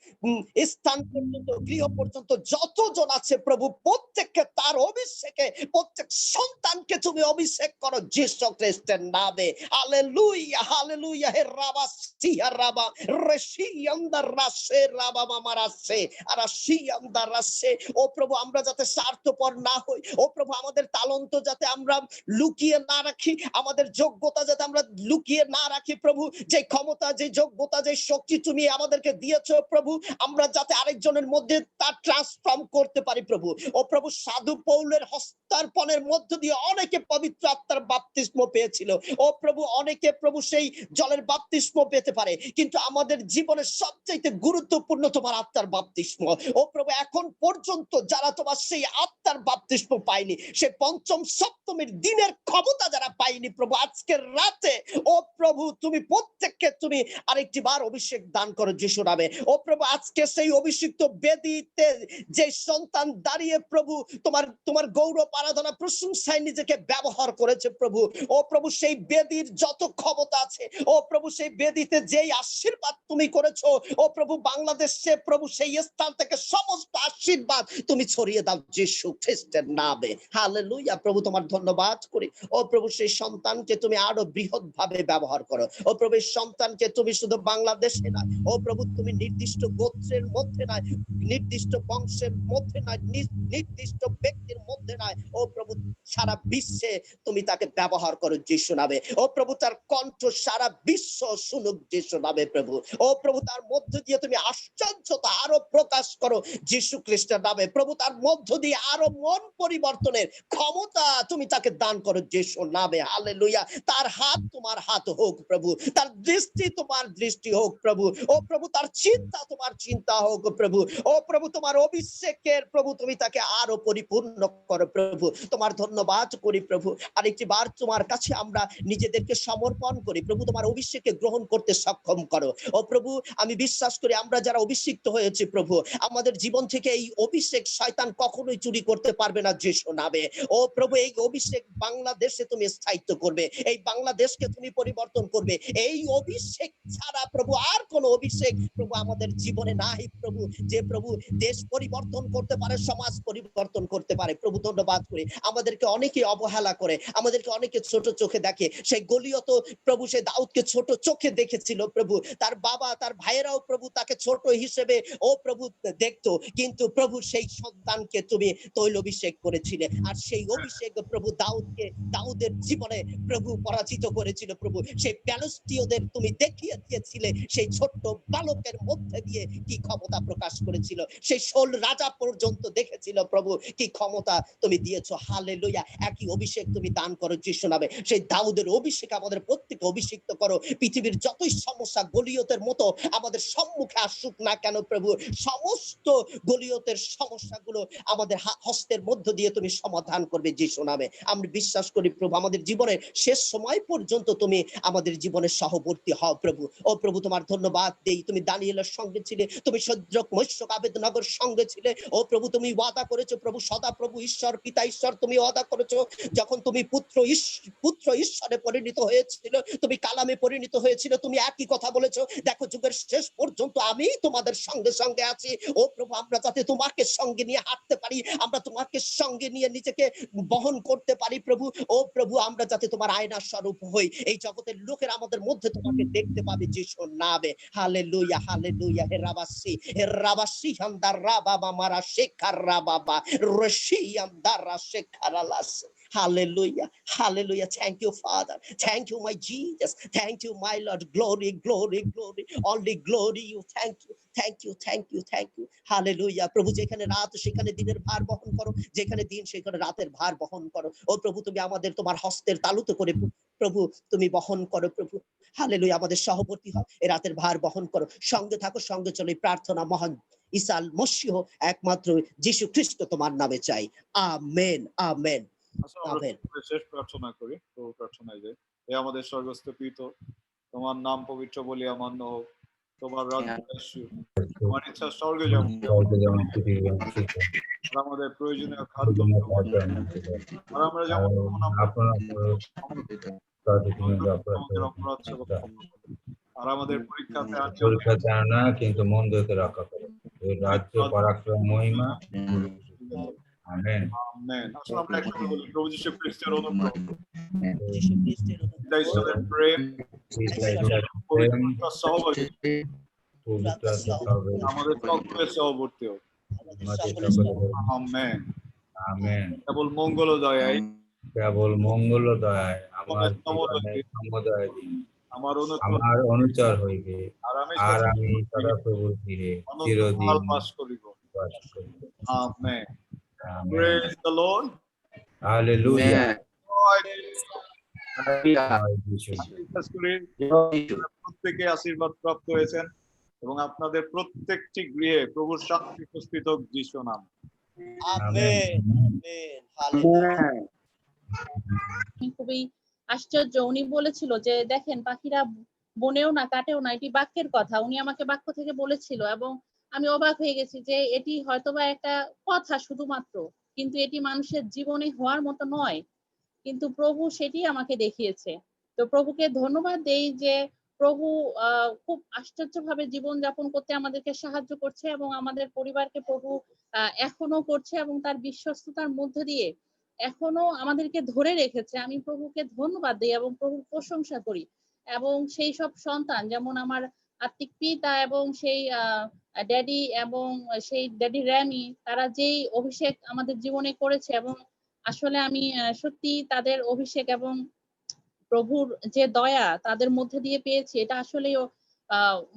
স্থান পর্যন্ত, গৃহ পর্যন্ত যতজন আছে প্রভু, প্রত্যেককে তার অভিষেকে, প্রত্যেক সন্তানকে তুমি অভিষেক করো যীশু খ্রিস্টের নামে। Hallelujah hallelujah. হে রাবা সিয়া রাবা রেশিয়ামদা রাসে রাবা মামারাসে আরাশিয়ামদা রাসে। ও প্রভু, আমরা যাতে স্বার্থপর না হই ও প্রভু, আমাদের তালন্ত যাতে আমরা লুকিয়ে না রাখি, আমাদের যোগ্যতা যাতে আমরা লুকিয়ে না রাখি প্রভু। যে ক্ষমতা, যে যোগ্যতা, যে শক্তি তুমি আমাদেরকে দিয়েছো প্রভু, আমরা যাতে আরেকজনের মধ্যে তা ট্রান্সফর্ম করতে পারি প্রভু। ও প্রভু, সাধু পৌলের হস্তার্পণের মধ্য দিয়ে অনেকে পবিত্র আত্মার বাপ্তিস্ম পেয়েছিল ও প্রভু, অনেকে প্রভু সেই জলের বাপ্তিস্ম পেতে পারে, কিন্তু আমাদের জীবনের সবচেয়ে গুরুত্বপূর্ণ তোমার আত্মার বাপ্তিস্ম ও প্রভু। এখন পর্যন্ত যারা তোমার সেই আত্মার বাপ্তিস্ম পায়নি, সে পঞ্চম সপ্তমীর দিনের ক্ষমতা যারা পায়নি প্রভু, আজকের রাতে ও প্রভু তুমি প্রত্যেককে তুমি আরেকটি বার অভিষেক দান করো যীশু নামে। ও প্রভু, আজকে সেই অভিষিক্ত বেদিতে যে সন্তান দাঁড়িয়ে প্রভু তোমার গৌরব আরাধনা প্রশংসায় নিজেকে ব্যবহার করেছে প্রভু, ও প্রভু সেই বেদির যত ক্ষমতা আছে ও প্রভু, সেই বেদিতে যেই আশীর্বাদ তুমি করেছো ও প্রভু, বাংলাদেশে প্রভু সেই স্থান থেকে সমস্ত আশীর্বাদ তুমি ছড়িয়ে দাও যীশু খ্রিস্টের নামে। হালেলুয়া। প্রভু তোমার ধন্যবাদ করি ও প্রভু, সেই সন্তানকে তুমি আরো বৃহৎ ভাবে ব্যবহার করো ও প্রভু। এই সন্তানকে তুমি শুধু বাংলাদেশে না ও প্রভু, তুমি নির্দিষ্ট গোত্রের মধ্যে নয়, নির্দিষ্ট বংশের মধ্যে নয়, নির্দিষ্ট ব্যক্তির মধ্যে নয় ও প্রভু, সারা বিশ্বে তুমি তাকে ব্যবহার করো যীশু নামে। ও প্রভু, তার কণ্ঠ সারা বিশ্ব শুনুক যীশু নামে প্রভু। ও প্রভু, তার মধ্য দিয়ে তুমি আশ্চর্যতা আরো প্রকাশ করো যীশু খ্রিস্টের নামে প্রভু। তার মধ্য দিয়ে আরো মন পরিবর্তনের ক্ষমতা তুমি তাকে দান করো যীশু নামে। হালেলুয়া। তার হাত তোমার হাত হোক প্রভু, তার দৃষ্টি তোমার দৃষ্টি হোক প্রভু। ও প্রভু, তার চিন্তা তোমার চিন্তা হোক প্রভু। ও প্রভু, তোমার অভিষেকের প্রভু তুমি তাকে আরো পরিপূর্ণ করো প্রভু। তোমার ধন্যবাদ করি প্রভু। আরেকটি বার তোমার কাছে আমরা নিজেদেরকে সমর্পণ করি প্রভু, তোমার অভিষেকে গ্রহণ করতে সক্ষম করো ও প্রভু। আমি বিশ্বাস করি আমরা যারা অভিষিক্ত হয়েছে প্রভু, আমাদের জীবন থেকে এই অভিষেক শয়তান কখনোই চুরি করতে পারবে না যীশু নামে। ও প্রভু, এই অভিষেক বাংলাদেশে তুমি স্থায়িত্ব করবে, এই বাংলাদেশকে তুমি পরিবর্তন করবে। এই অভিষেক ছাড়া প্রভু আর কোন অভিষেক প্রভু আমাদের জীবনে নাই প্রভু, যে প্রভু দেশ পরিবর্তন করতে পারে, সমাজ পরিবর্তন করতে পারে প্রভু। ধন্যবাদ করি। আমাদেরকে অনেকে অবহেলা করে, আমাদেরকে অনেকে ছোট চোখে দেখে। সেই গলিয়ত প্রভু সে দাউদকে ছোট চোখে দেখেছিল প্রভু, তার বাবা তার ভাইয়েরাও প্রভু তাকে ছোট হিসেবে ও প্রভু দেখতো, কিন্তু প্রভু সেই সন্তানকে তুমি তৈলাভিষেক করেছিলে, আর সেই অভিষেক প্রভু দাউদের জীবনে প্রভু পরাজিত করেছিল প্রভু। সেই প্যালেস্তীয়দের তুমি দেখিয়ে দিয়েছিলে সেই ছোট্ট বালকের মধ্যে দিয়ে কি ক্ষমতা প্রকাশ করেছিল, সেই শোল রাজা পর্যন্ত দেখেছিল প্রভু কি ক্ষমতা তুমি দিয়েছো। হালেলুয়া। একই অভিষেক তুমি দান করো যীশু নামে। সেই দাউদের অভিষেক আমাদের প্রত্যেককে অভিষিক্ত করো। পৃথিবীর যতই সমস্যা গলিয়তের মতো আমাদের সম্মুখে আসুক না কেন প্রভু, সমস্ত গলিয়তের সমস্যাগুলো আমাদের হস্তের মধ্য দিয়ে তুমি সমাধান করবে যীশু নামে। আমরা বিশ্বাস করি প্রভু, আমাদের জীবনের শেষ সময় পর্যন্ত তুমি আমাদের জীবনের সহবর্তী হও প্রভু। ও প্রভু, তোমার ধন্যবাদ দেই। তুমি দানিয়েলের সঙ্গে ছিলে, তুমি সদ্রক মৈশক আবেদনগর সঙ্গে ছিলে। ও প্রভু, তুমি ওয়াদা করেছো প্রভু, সদা প্রভু ঈশ্বর পিতা ঈশ্বর তুমি ওয়াদা করেছো, যখন তুমি পুত্র ঈশ্বরে পরিণত হয়েছিল, তুমি কালামে পরিণত হয়েছিল, তুমি একই কথা বলেছো, দেখো যুগের শেষ পর্যন্ত আমি তোমাদের সঙ্গে সঙ্গে আছি। ও প্রভু, আমরা যাতে তোমাকে সঙ্গে নিয়ে হাঁটতে পারি, আমরা তোমাকে সঙ্গে নিয়ে নিজেকে বহন করতে পারি প্রভু। ও প্রভু, আমরা যাতে তোমার আয়নার স্বরূপ হই, এই জগতের লোকের আমাদের মধ্যে তোমাকে দেখতে পাবে যিশুর নামে। Hallelujah hallelujah. হে রাবাসি হামদার রাবাবা মারা শেখার রাবাবা রশিয়াম দারা শেখারালাস। Hallelujah. Hallelujah. Thank you, Father. Thank you, my Jesus. Thank you, my Lord. Glory, glory, glory. Only glory you. Thank you. Thank you, thank you, thank you. Hallelujah. প্রভু যেখানে রাত সেখানে দিনের ভার বহন করো, যেখানে দিন সেখানে রাতের ভার বহন করো। ও প্রভু তুমি আমাদের তোমার হস্তের তালুতে করে প্রভু তুমি বহন করো প্রভু। হালেলুয়া, আমাদের সহবর্তী হও, এই রাতের ভার বহন করো। সঙ্গে থাকো, সঙ্গে চলো। এই প্রার্থনা মহান ঈসা মসীহ একমাত্র যীশু খ্রিস্ট তোমার নামে চাই। আমেন, আমেন, আসলে আমরা আমেন। শেষ প্রার্থনা করি, প্রভু প্রার্থনায় যাই। হে আমাদের স্বর্গস্থ পিতা, তোমার নাম পবিত্র বলিয়া মান্য হোক, তোমার রাজ্য আসুক, তোমার ইচ্ছা স্বর্গে যেমন আর আমাদের প্রয়োজনীয় খাদ্য আর আমরা যেমন আমাদের অপরাধ আর আমাদের পরীক্ষাতে আনা কিন্তু মন হতে রক্ষা করো। রাজ্য, পরাক্রম, মহিমা। আমেন। আমেন। আসলে আমরা একসাথে বলি, প্রভু যীশু খ্রিস্টের অনুগ্রহ, যীশু খ্রিস্টের পিতা ঈশ্বরের প্রেম, পবিত্রতার সহভাগিতা আমাদের সকলের সহবর্তী হোক। Amen, amen. কেবল মঙ্গল ও দয়ায়, কেবল মঙ্গল ও দয়ায় আমার জীবনে সমুদয় দিন আমার আমার অনুচর হইবে, আর আমি সদাপ্রভুর ফিরে চিরদিন বাস করিব। বাস করিব। Amen. Amen. Praise the Lord. Hallelujah. প্রত্যেকে আশীর্বাদ প্রাপ্ত হয়েছেন এবং আপনাদের প্রত্যেকটি গৃহে প্রভুর শান্তি উপস্থিত হোক যিশু নাম। Amen, amen, hallelujah. খুবই আশ্চর্য, উনি বলেছিল যে দেখেন পাখিরা বনেও না কাটেও না, এটি বাক্যের কথা। উনি আমাকে বাক্য থেকে বলেছিল এবং আমি অবাক হয়ে গেছি যে এটি হয়তোবা একটা কথা শুধুমাত্র, কিন্তু এটি মানুষের জীবনে হওয়ার মতো নয়, কিন্তু প্রভু সেটি আমাকে দেখিয়েছে। তো প্রভুকে ধন্যবাদ দেই যে প্রভু খুব আশ্চর্যভাবে জীবন যাপন করতে আমাদেরকে সাহায্য করছে এবং আমাদের পরিবারকে প্রভু এখনো করছে এবং তার বিশ্বস্ততার মধ্যে দিয়ে এখনো আমাদেরকে ধরে রেখেছে। আমি প্রভুকে ধন্যবাদ দিই এবং প্রভুর প্রশংসা করি। এবং সেই সব সন্তান যেমন আমার আত্মিক পিতা এবং সেই ড্যাডি এবং সেই ড্যাডি র্যামি, তারা যেই অভিষেক আমাদের জীবনে করেছে এবং আসলে আমি সত্যি তাদের অভিষেক এবং প্রভুর যে দয়া তাদের মধ্যে দিয়ে পেয়েছি, এটা আসলেও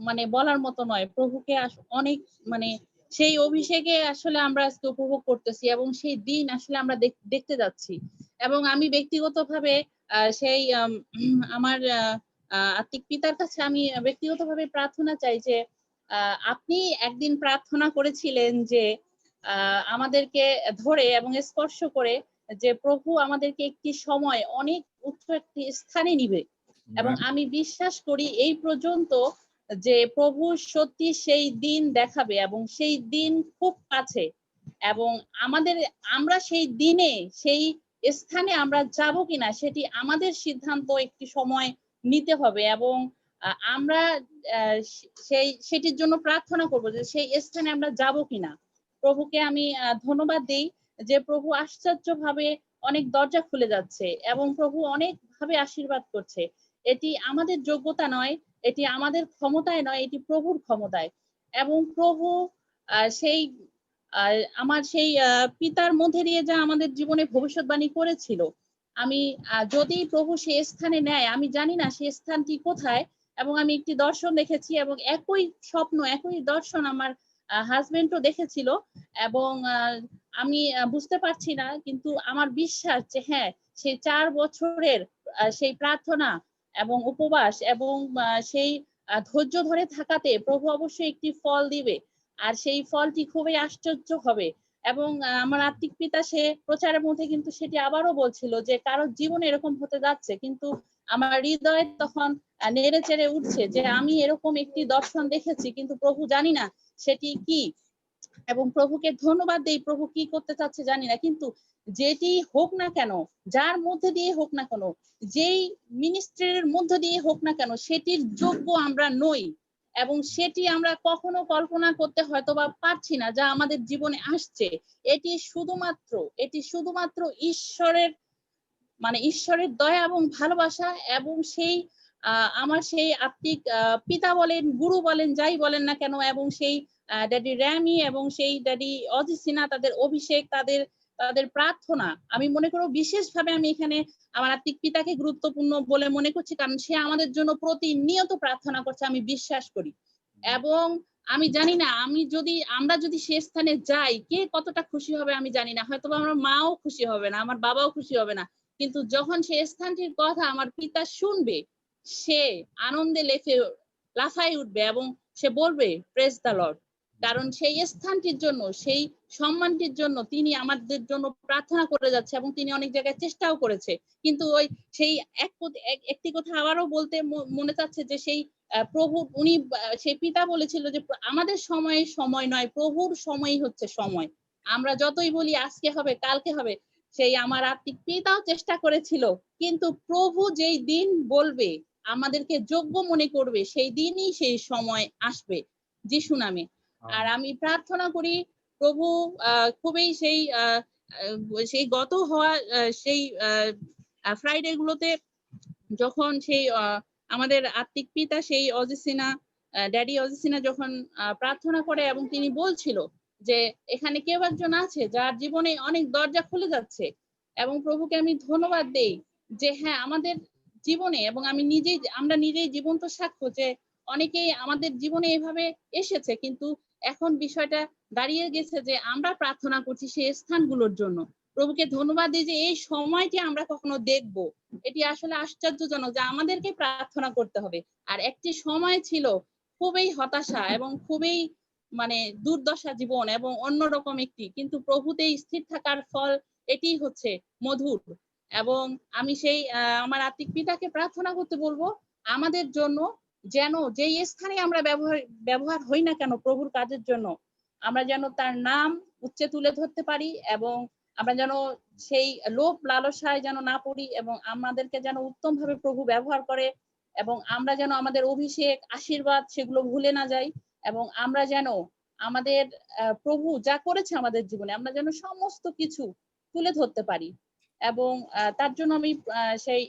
মানে বলার মতো নয়। প্রভুকে অনেক মানে সেই অভিষেকে আসলে আমরা আজকে উপভোগ করতেছি এবং সেই দিন আসলে আমরা দেখতে যাচ্ছি। এবং আমি ব্যক্তিগতভাবে সেই আমার আত্মিক পিতার কাছে আমি ব্যক্তিগতভাবে প্রার্থনা চাই যে আপনি একদিন প্রার্থনা করেছিলেন যে আমাদেরকে ধরে এবং স্পর্শ করে যে প্রভু আমাদেরকে একটি সময় অনেক উচ্চ একটি স্থানে নিবে, এবং আমি বিশ্বাস করি এই পর্যন্ত যে প্রভু সত্যি সেই দিন দেখাবে এবং সেই দিন খুব কাছে, এবং আমরা সেই দিনে সেই স্থানে আমরা যাব কিনা সেটি আমাদের সিদ্ধান্ত একটি সময় নিতে হবে। এবং আমরা সেটির জন্য প্রার্থনা করব যে সেই স্থানে আমরা যাব কিনা। প্রভুকে আমি ধন্যবাদ দেই যে প্রভু আশ্চর্যভাবে অনেক দরজা খুলে যাচ্ছে এবং প্রভু অনেক ভাবে আশীর্বাদ করছে। এটি আমাদের যোগ্যতা নয়, এটি আমাদের ক্ষমতায় নয়, এটি প্রভুর ক্ষমতায়। এবং প্রভু সেই আমার সেই পিতার মধ্যে দিয়ে যা আমাদের জীবনে ভবিষ্যৎবাণী করেছিল, আমি যদি প্রভু সেই স্থানে নেয়, আমি জানি না সেই স্থানটি কোথায়, এবং আমি একটি দর্শন দেখেছি এবং একই স্বপ্ন একই দর্শন আমার হাজবেন্ডও দেখেছিল, এবং আমি বুঝতে পারছি না, কিন্তু আমার বিশ্বাস যে হ্যাঁ, সেই 4 বছরের সেই প্রার্থনা এবং উপবাস এবং সেই ধৈর্য ধরে থাকাতে প্রভু অবশ্যই একটি ফল দিবে, আর সেই ফলটি খুবই আশ্চর্য হবে। এবং আমার আত্মিক পিতা সে প্রচারের মধ্যে কিন্তু সেটি আবারও বলছিল যে কারোর জীবনে এরকম হতে যাচ্ছে, কিন্তু আমার হৃদয়ে তখন নেড়ে চেড়ে উঠছে যে আমি এরকম একটি দর্শন দেখেছি, কিন্তু প্রভু জানি না সেটি কি, এবং প্রভুকে ধন্যবাদ দেই। প্রভু কি করতে চাচ্ছে জানি না, কিন্তু যেটি হোক না কেন, যার মধ্যে দিয়ে হোক না কেন, যেই মিনিস্ট্রির মধ্যে দিয়ে হোক না কেন, সেটির যোগ্য আমরা নই, এবং সেটি আমরা কখনো কল্পনা করতে হয়তো বা পারছি না যা আমাদের জীবনে আসছে। এটি শুধুমাত্র ঈশ্বরের দয়া এবং ভালোবাসা, এবং সেই আমার সেই আত্মিক পিতা বলেন, গুরু বলেন, যাই বলেন না কেন, এবং সেই ড্যাডি র্যামি এবং সেই ড্যাডি অজি সিনহা, তাদের অভিষেক, তাদের প্রার্থনা, আমি মনে করব বিশেষভাবে আমি এখানে আমার আত্মিক পিতাকে গুরুত্বপূর্ণ বলে মনে করছি, কারণ সে আমাদের জন্য প্রতিনিয়ত প্রার্থনা করছে, আমি বিশ্বাস করি। এবং আমি জানি না আমরা যদি সে স্থানে যাই, কে কতটা খুশি হবে আমি জানি না, হয়তো আমার মাও খুশি হবে না, আমার বাবাও খুশি হবে না, কিন্তু যখন সে স্থানটির কথা আমার পিতা শুনবে, সে আনন্দে লাফাই উঠবে এবং সে বলবে প্রেজ দ্য লর্ড। কারণ সেই স্থানটির জন্য, সেই সম্মানটির জন্য তিনি আমাদের জন্য প্রার্থনা করে যাচ্ছে এবং তিনি অনেক জায়গায় চেষ্টাও করেছে। কিন্তু সেই একটি কথা আবারও বলতে মনে চাচ্ছে যে সেই প্রভু উনি সেই পিতা বলেছিল যে আমাদের সময় নয়, প্রভুর সময়ই হচ্ছে সময়। আমরা যতই বলি আজকে হবে কালকে হবে, সেই আমার আত্মিক পিতাও চেষ্টা করেছিল, কিন্তু প্রভু যেই দিন বলবে, আমাদেরকে যোগ্য মনে করবে, সেই দিনই সেই সময় আসবে যিশু নামে। আর আমি প্রার্থনা করি প্রভু খুবই সেই গত হওয়া সেই ফ্রাইডে গুলোতে যখন সেই আমাদের আত্মিক পিতা সেই ড্যাডি অজিসিনা যখন প্রার্থনা করে এবং তিনি বলছিল যে এখানে কেউ একজন আছে যার জীবনে অনেক দরজা খুলে যাচ্ছে, এবং প্রভুকে আমি ধন্যবাদ দেই যে হ্যাঁ, আমাদের জীবনে, এবং আমরা নিজেই জীবন্ত সাক্ষ্য যে অনেকেই আমাদের জীবনে এভাবে এসেছে, কিন্তু এখন বিষয়টা দাঁড়িয়ে গেছে যে আমরা প্রার্থনা করছি সেই স্থানগুলোর জন্য। প্রভুকে ধন্যবাদ দিই যে এই সময়টি আমরা কখনো দেখব, এটি আসলে আশ্চর্যজনক যে আমাদেরকে প্রার্থনা করতে হবে। আর একটি সময় ছিল খুবই হতাশা এবং খুবই দুর্দশা জীবন এবং অন্যরকম একটি, কিন্তু প্রভুতে স্থির থাকার ফল এটি হচ্ছে মধুর। এবং আমি সেই আমার আত্মিক পিতাকে প্রার্থনা করতে বলবো আমাদের জন্য, যেন যেই স্থানে আমরা ব্যবহার হই না কেন প্রভুর কাজের জন্য, আমরা যেন তার নাম উচ্চে তুলে ধরতে পারি, এবং আমরা যেন সেই লোভ লালসায় যেন না পড়ি, এবং আমাদেরকে যেন উত্তম ভাবে প্রভু ব্যবহার করে, এবং আমরা যেন আমাদের অভিষেক আশীর্বাদ সেগুলো ভুলে না যাই, এবং আমরা যেন আমাদের প্রভু যা করেছে আমাদের জীবনে আমরা যেন সমস্ত কিছু তুলে ধরতে পারি। এবং তার জন্য আমি সেই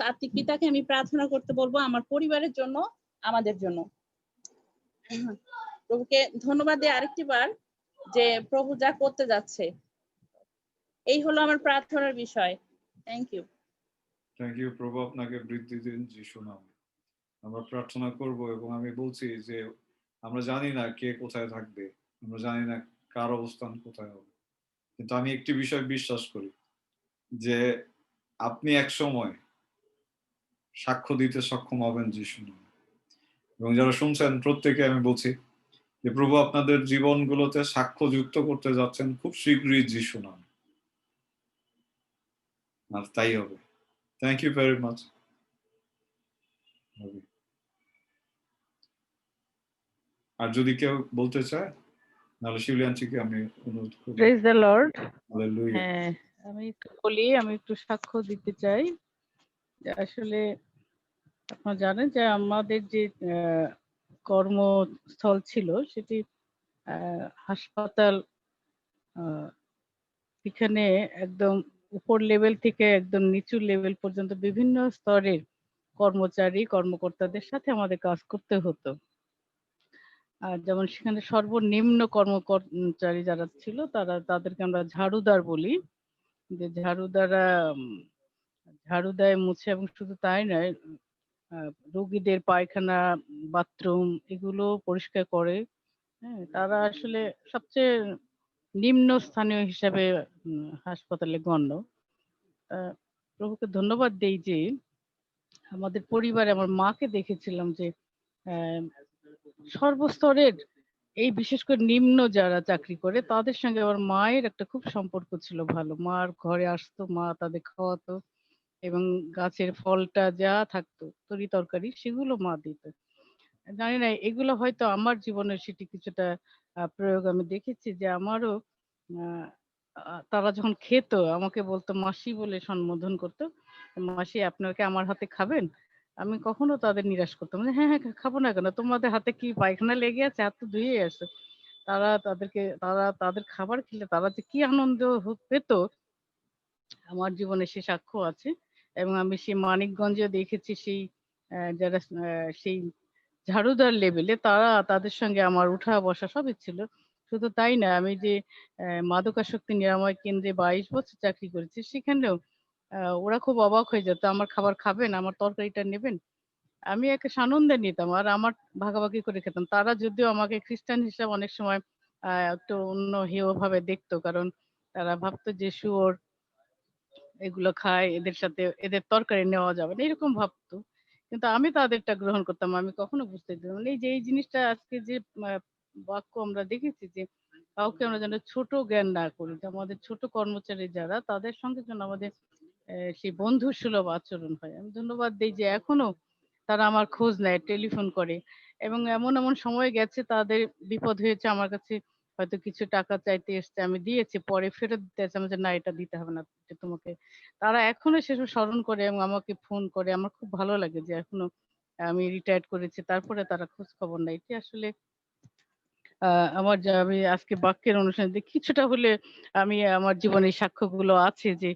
আত্মিক পিতাকে আমি প্রার্থনা করতে বলবো আমার পরিবারের জন্য, আমাদের জন্য। প্রভুকে ধন্যবাদ দিই আরেকটি বার যে প্রভু যা করতে যাচ্ছে। এই হলো আমার প্রার্থনার বিষয়। Thank you. Thank you. প্রভু আপনাকে বৃদ্ধি দিন যিশু নামে। আমরা প্রার্থনা করব, এবং আমি বলছি যে আমরা জানি না কে কোথায় থাকবে, আমরা জানি না কার অবস্থান কোথায় হবে, কিন্তু আমি একটি বিষয় বিশ্বাস করি যে আপনি এক সময় সাক্ষ্য দিতে সক্ষম হবেন যিশু নামে। এবং যারা শুনছেন প্রত্যেকে আমি বলছি যে প্রভু আপনাদের জীবনগুলোতে সাক্ষ্য যুক্ত করতে যাচ্ছেন খুব শীঘ্রই যিশু নামে, আর তাই হবে। Thank you very much. আর যদি কেউ বলতে চায় নাহলে শিউলি আন্টিকে আমি অনুরোধ করব। Praise the Lord. হালেলুয়া। হ্যাঁ, আমি একটু সাক্ষ্য দিতে চাই। আসলে আপনারা জানেন যে আমাদের যে কর্মস্থল ছিল সেটি হাসপাতাল, এখানে একদম উপর লেভেল থেকে একদম নিচু লেভেল পর্যন্ত বিভিন্ন স্তরের কর্মকর্তাদের সাথে আমাদের কাজ করতে হতো। আর যেমন সেখানে সর্বনিম্ন কর্মচারী যারা ছিল তাদেরকে আমরা ঝাড়ুদার বলি, যে ঝাড়ু দেয়, মুছে, এবং শুধু তাই নয়, রোগীদের পায়খানা, বাথরুম এগুলো পরিষ্কার করে। হ্যাঁ, তারা আসলে সবচেয়ে নিম্ন স্থানীয় হিসাবে হাসপাতালে গণ্য। প্রভুকে ধন্যবাদ দেই যে আমাদের পরিবারে আমার মাকে দেখেছিলাম যে সর্বস্তরের, এই বিশেষ করে নিম্ন যারা চাকরি করে তাদের সঙ্গে আমার মায়ের একটা খুব সম্পর্ক ছিল ভালো। মার ঘরে আসতো, মা তাদের খাওয়াতো, এবং গাছের ফলটা যা থাকতো তরি তরকারি সেগুলো মা দিত। জানি না, এগুলো হয়তো আমার জীবনের সেটি কিছুটা প্রয়োগ আমি দেখেছি যে আমারও তারা যখন খেত আমাকে বলতো মাসি বলে সম্বোধন করতো, মাসি আপনার কি আমার হাতে খাবেন? আমি কখনো তাদের নিরাশ করতাম না, হ্যাঁ হ্যাঁ খাবো না কেন, তোমাদের হাতে কি পায়খানা লেগে আছে, হাত তো ধুয়ে আসো। তারা তাদের খাবার খেলে তারা যে কি আনন্দ পেত আমার জীবনে সে সাক্ষ্য আছে। এবং আমি সেই মানিকগঞ্জে দেখেছি সেই যারা সেই ঝাড়ুদার লেভেলে তাদের সঙ্গে আমার উঠা বসা সবই ছিল। শুধু তাই না, আমি যে মাদকাসক্তি নিরাময় কেন্দ্রে 22 বছর চাকরি করেছি, সেখানেও ওরা খুব অবাক হয়ে যেত, আমার খাবার খাবেন, আমার তরকারিটা নেবেন। আমি একটা সানন্দে নিতাম আর আমার ভাগাভাগি করে খেতাম। তারা যদিও আমাকে খ্রিস্টান হিসাবে অনেক সময় একটু অন্য হেয় ভাবে দেখতো, কারণ তারা ভাবতো যে শুয়োর এগুলো খায়, এদের সাথে এদের তরকারি নেওয়া যাবে না, এরকম ভাবতো। কিন্তু আমি তাদেরটা গ্রহণ করতাম, আমি কখনো বুঝতে দিতাম না। এই যে এই জিনিসটা আজকে যে বাক্য আমরা দেখেছি যে কাউকে আমরা যেন ছোট জ্ঞান না করি, যে আমাদের ছোট কর্মচারী যারা, তাদের সঙ্গে যেন আমাদের সেই বন্ধু সুলভ আচরণ হয়। আমি ধন্যবাদ দিই যে এখনো তারা আমার খোঁজ নেয়, টেলিফোন করে, এবং এমন এমন সময় গেছে তাদের বিপদ হয়েছে, আমার কাছে হয়তো কিছু টাকা চাইতে এসছে, আমি দিয়েছি, পরে ফেরত দিতে আছে, আমি যে না এটা দিতে হবে না, যে তোমাকে, তারা এখনো সেসব স্মরণ করে এবং আমাকে ফোন করে। আমার খুব ভালো লাগে যে এখনো আমি রিটায়ার্ড করেছি, তারপরে তারা খোঁজ খবর নেয়। এটি আসলে আমার যে আমি আজকে বাক্যের অনুষ্ঠানে যে কিছুটা হলে আমি আমার জীবনের সাক্ষ্যগুলো আছে যে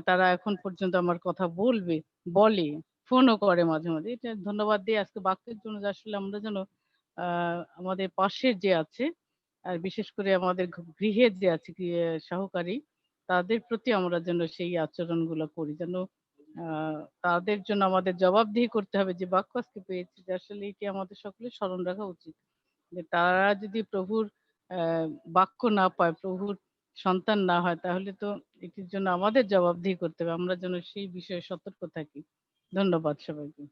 তারা এখন পর্যন্ত আমার কথা বলে, ফোনও করে মাঝে মাঝে। এটা ধন্যবাদ দিয়ে আজকে বাক্যের জন্য যে আসলে আমরা যেন আমাদের পাশের যে আছে, আর বিশেষ করে আমাদের গৃহের যে আছে সহকারী, তাদের প্রতি আমরা যেন সেই আচরণগুলো করি, যেন তাদের জন্য আমাদের জবাবদিহি করতে হবে। যে বাক্য আজকে পেয়েছি, যে আসলে এটি আমাদের সকলের স্মরণ রাখা উচিত, যে তারা যদি প্রভুর বাক্য না পায়, প্রভুর সন্তান না হয়, তাহলে তো এটির জন্য আমাদের জবাবদিহি করতে হবে। আমরা যেন সেই বিষয়ে সতর্ক থাকি। ধন্যবাদ সবাইকে।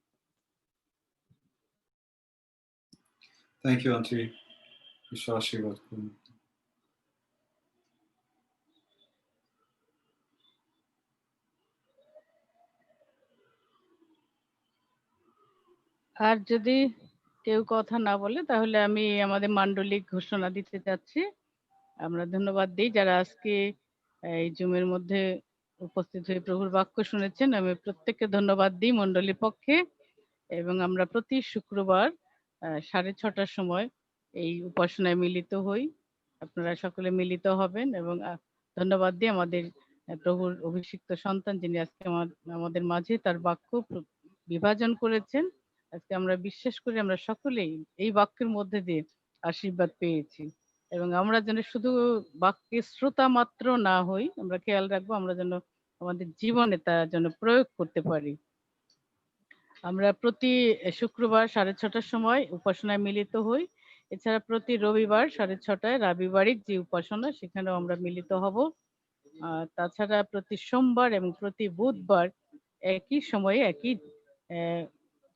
থ্যাংক ইউ আন্টি, ঈশ্বর আশীর্বাদ করুন। আর যদি কেউ কথা না বলে, তাহলে আমি আমাদের মান্ডলিক ঘোষণা দিতে চাচ্ছি। আমরা ধন্যবাদ দিই যারা আজকে এই জুমের মধ্যে উপস্থিত হয়ে প্রভুর বাক্য শুনেছেন। আমি প্রত্যেককে ধন্যবাদ দিই মণ্ডলীর পক্ষে। এবং আমরা প্রতি শুক্রবার 6:30টার সময় এই উপাসনায় মিলিত হই। আপনারা সকলে মিলিত হবেন। এবং ধন্যবাদ দিই আমাদের প্রভুর অভিষিক্ত সন্তান, যিনি আজকে আমাদের মাঝে তার বাক্য বিভাজন করেছেন। আজকে আমরা বিশ্বাস করি আমরা সকলেই এই বাক্যের মধ্যে দিয়ে আশীর্বাদ পেয়েছি, এবং আমরা যেন শুধু বাক্যের শ্রোতা মাত্র না হই, আমরা খেয়াল রাখবো আমরা যেন আমাদের জীবনে তা যেন প্রয়োগ করতে পারি। আমরা প্রতি শুক্রবার 6:30টার সময় উপাসনায় মিলিত হই। এছাড়া প্রতি রবিবার 6:30টায় রাবিবারিক যে উপাসনা, সেখানেও আমরা মিলিত হব। তাছাড়া প্রতি সোমবার এবং প্রতি বুধবার একই সময়ে একই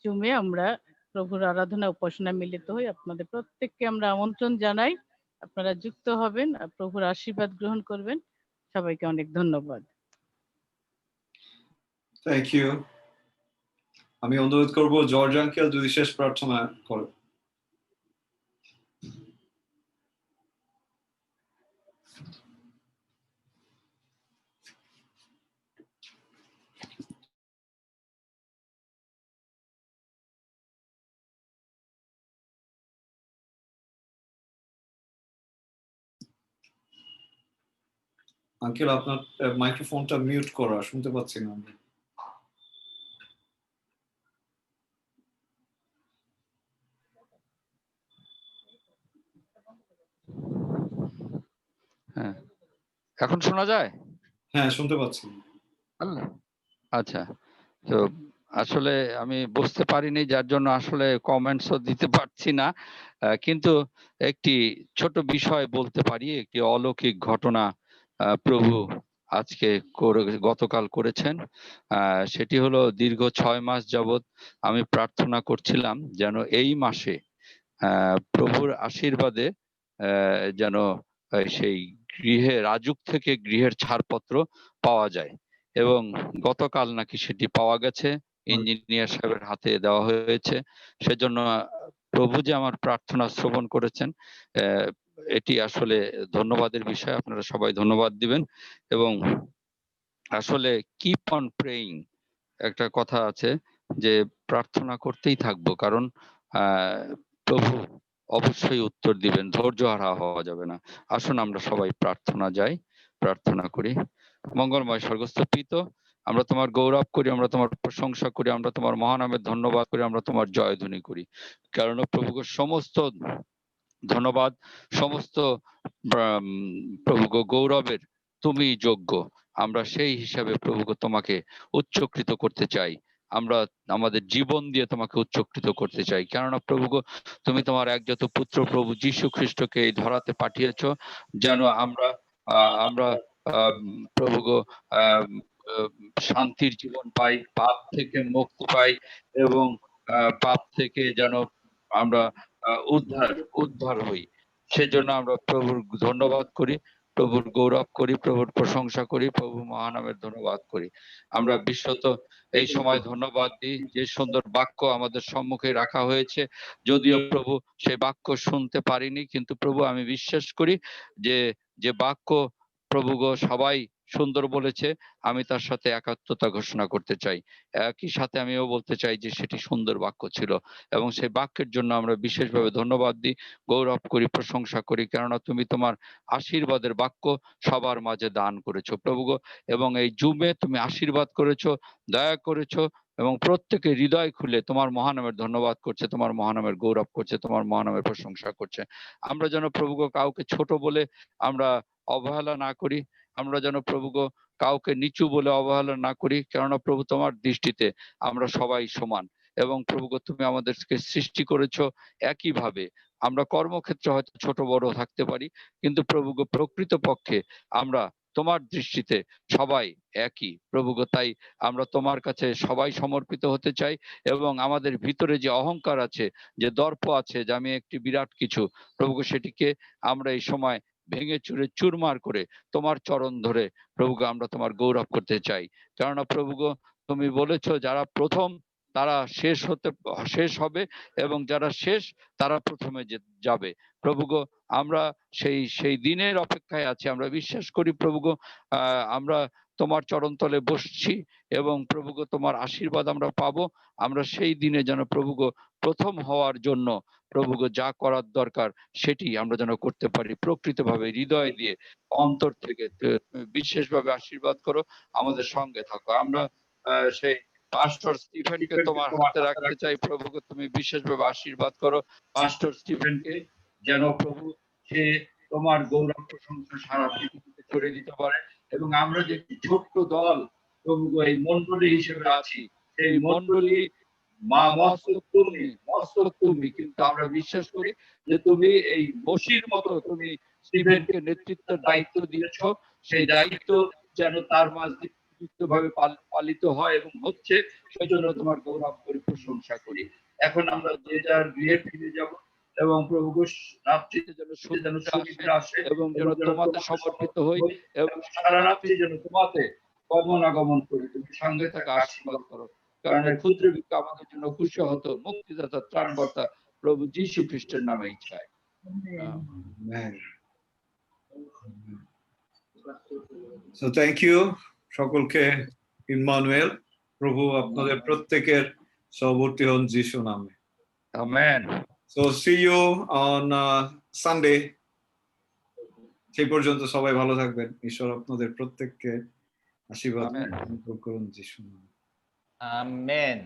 জুমে আমরা প্রভুর আরাধনা উপাসনায় মিলিত হই। আপনাদের প্রত্যেককে আমরা আমন্ত্রণ জানাই, আপনারা যুক্ত হবেন, প্রভুর আশীর্বাদ গ্রহণ করবেন। সবাইকে অনেক ধন্যবাদ। Thank you. আমি অনুরোধ করব জর্জ আঙ্কেল যদি শেষ প্রার্থনা করে। আঙ্কেল আপনার মাইক্রোফোনটা মিউট করা, শুনতে পাচ্ছি না আমরা। হ্যাঁ, এখন শোনা যায়? হ্যাঁ, শুনতে পাচ্ছি। আচ্ছা, তো আসলে আমি বুঝতে পারিনি, যার জন্য আসলে কমেন্টসও দিতে পারছি না। কিন্তু একটি ছোট বিষয় বলতে পারি, একটি অলৌকিক ঘটনা প্রভু আজকে গতকাল করেছেন। সেটি হলো দীর্ঘ 6 মাস যাবৎ আমি প্রার্থনা করছিলাম যেন এই মাসে প্রভুর আশীর্বাদে যেন সেই রাজুক থেকে গৃহের ছাড়পত্র পাওয়া যায়, এবং গতকাল নাকি সেটি পাওয়া গেছে, ইঞ্জিনিয়ার সাহেবের হাতে দেওয়া হয়েছে। সেজন্য প্রভু যে আমার প্রার্থনা শ্রবণ করেছেন, এটি আসলে ধন্যবাদের বিষয়। আপনারা সবাই ধন্যবাদ দিবেন। এবং আসলে কিপ অন প্রেইং, একটা কথা আছে যে প্রার্থনা করতেই থাকবো, কারণ প্রভু অবশ্যই উত্তর দিবেন, ধৈর্য হারা হওয়া যাবে না। আসুন আমরা সবাই প্রার্থনা করি। মঙ্গলময় স্বর্গস্থ পিতা, আমরা তোমার গৌরব করি, আমরা তোমার প্রশংসা করি, আমরা তোমার মহানামের ধন্যবাদ করি, আমরা তোমার জয়ধ্বনি করি। কারণ প্রভু সমস্ত ধন্যবাদ। সমস্ত প্রভু গৌরবের তুমি যোগ্য। আমরা সেই হিসাবে প্রভু তোমাকে উচ্চকৃত করতে চাই। আমরা আমাদের জীবন দিয়ে তোমাকে উচ্চকৃত করতে চাই, কেননা প্রভু তুমি তোমার একজাত পুত্র প্রভু যীশু খ্রিস্টকে এই ধরাতে পাঠিয়েছো যেন আমরা আমরা প্রভু শান্তির জীবন পাই, পাপ থেকে মুক্তি পাই এবং পাপ থেকে যেন আমরা উদ্ধার হই। সেজন্য আমরা প্রভুর ধন্যবাদ করি, প্রভুর গৌরব করি, প্রভুর প্রশংসা করি, প্রভু মহানামের ধন্যবাদ করি। আমরা বিশ্বত এই সময় ধন্যবাদ দিই যে সুন্দর বাক্য আমাদের সম্মুখে রাখা হয়েছে। যদিও প্রভু সেই বাক্য শুনতে পারিনি, কিন্তু প্রভু আমি বিশ্বাস করি যে বাক্য প্রভু গো সবাই সুন্দর বলেছে, আমি তার সাথে একাত্মতা ঘোষণা করতে চাই। একই সাথে আমিও বলতে চাই যে সেটি সুন্দর বাক্য ছিল এবং সেই বাক্যের জন্য আমরা বিশেষভাবে ধন্যবাদ দিই, গৌরব করি, প্রশংসা করি, কেননা তুমি তোমার আশীর্বাদের বাক্য সবার মাঝে দান করেছো প্রভু গো। এবং এই জুমে তুমি আশীর্বাদ করেছো, দয়া করেছো এবং প্রত্যেকে হৃদয় খুলে তোমার মহানামের ধন্যবাদ করছে, তোমার মহানামের গৌরব করছে, তোমার মহানামের প্রশংসা করছে। আমরা যেন প্রভু গো কাউকে ছোট বলে আমরা অবহেলা না করি, আমরা যেন প্রভু গো কাউকে নিচু বলে অবহেলা না করি, কেননা প্রভু তোমার দৃষ্টিতে আমরা সবাই সমান। এবং প্রভু গো তুমি আমাদেরকে সৃষ্টি করেছো একইভাবে। আমরা কর্মক্ষেত্রে হয়তো ছোট বড় থাকতে পারি, কিন্তু প্রভু গো প্রকৃত পক্ষে আমরা তোমার দৃষ্টিতে সবাই একই প্রভু গো। তাই আমরা তোমার কাছে সবাই সমর্পিত হতে চাই এবং আমাদের ভিতরে যে অহংকার আছে, যে দর্প আছে যে আমি একটি বিরাট কিছু, প্রভু গো সেটিকে আমরা এই সময় ভেঙে চুরে চুরমার করে তোমার চরণ ধরে প্রভু গো আমরা তোমার গৌরব করতে চাই। কেননা প্রভু গো তুমি বলেছো যারা প্রথম তারা শেষ হবে এবং যারা শেষ তারা প্রথমে যাবে। প্রভু গো আমরা সেই দিনের অপেক্ষায় আছি। আমরা বিশ্বাস করি প্রভু গো আমরা তোমার চরণতলে বসছি এবং প্রভু গো তোমার আশীর্বাদ আমরা পাবো। আমরা সেই দিনে যেন প্রভু গো প্রথম হওয়ার জন্য প্রভু গো যা করার দরকার সেটি আমরা যেন করতে পারি প্রকৃতভাবে, হৃদয় দিয়ে, অন্তর থেকে। বিশেষভাবে আশীর্বাদ করো, আমাদের সঙ্গে থাকো। আমরা সেই পাস্টর স্টিফেনকে তোমার হাতে রাখতে চাই প্রভু গো, তুমি বিশেষভাবে আশীর্বাদ করো পাস্টর স্টিফেনকে, যেন প্রভু সে তোমার গৌরব প্রশংসা সারা পৃথিবীতে ছড়িয়ে দিতে পারে। এবং আমরা যে ছোট্ট দল প্রভু গো এই মন্ডলী হিসেবে আছি, সেই মন্ডলী মস্তক তুমি, কিন্তু আমরা বিশ্বাস করি যে তুমি এই বশির মতো তুমি স্টিফেনকে নেতৃত্বের দায়িত্ব দিয়েছো। সেই দায়িত্ব যেন তার মাঝে ভাবে পালিত হয় এবং হচ্ছে, সেই জন্য তোমার গৌরব করি, প্রশংসা করি। এখন আমরা যে যার গৃহে ফিরে যাব এবং প্রভু রাত্রিতে যেন সুবিধা আসে এবং যেন তোমাতে সমর্পিত হই এবং সারা রাত্রি যেন তোমাতে গমনাগমন করি। তুমি সঙ্গে থাকা আশীর্বাদ করো, কারণ ক্ষুদ্র ভিক্ষা আমাদের জন্য খুশি হতো মুক্তিদাতা ত্রাণকর্তা প্রভু যীশু খ্রিস্টের নামে চাই। So thank you সকলকে। ইম্মানুয়েল, প্রভু আপনাদের প্রত্যেকের সহবর্তী হন যিশু নামে। Amen. So see you on Sunday. সেই পর্যন্ত সবাই ভালো থাকবেন। ঈশ্বর আপনাদের প্রত্যেককে আশীর্বাদ করুন যিশু নামে। আমেন।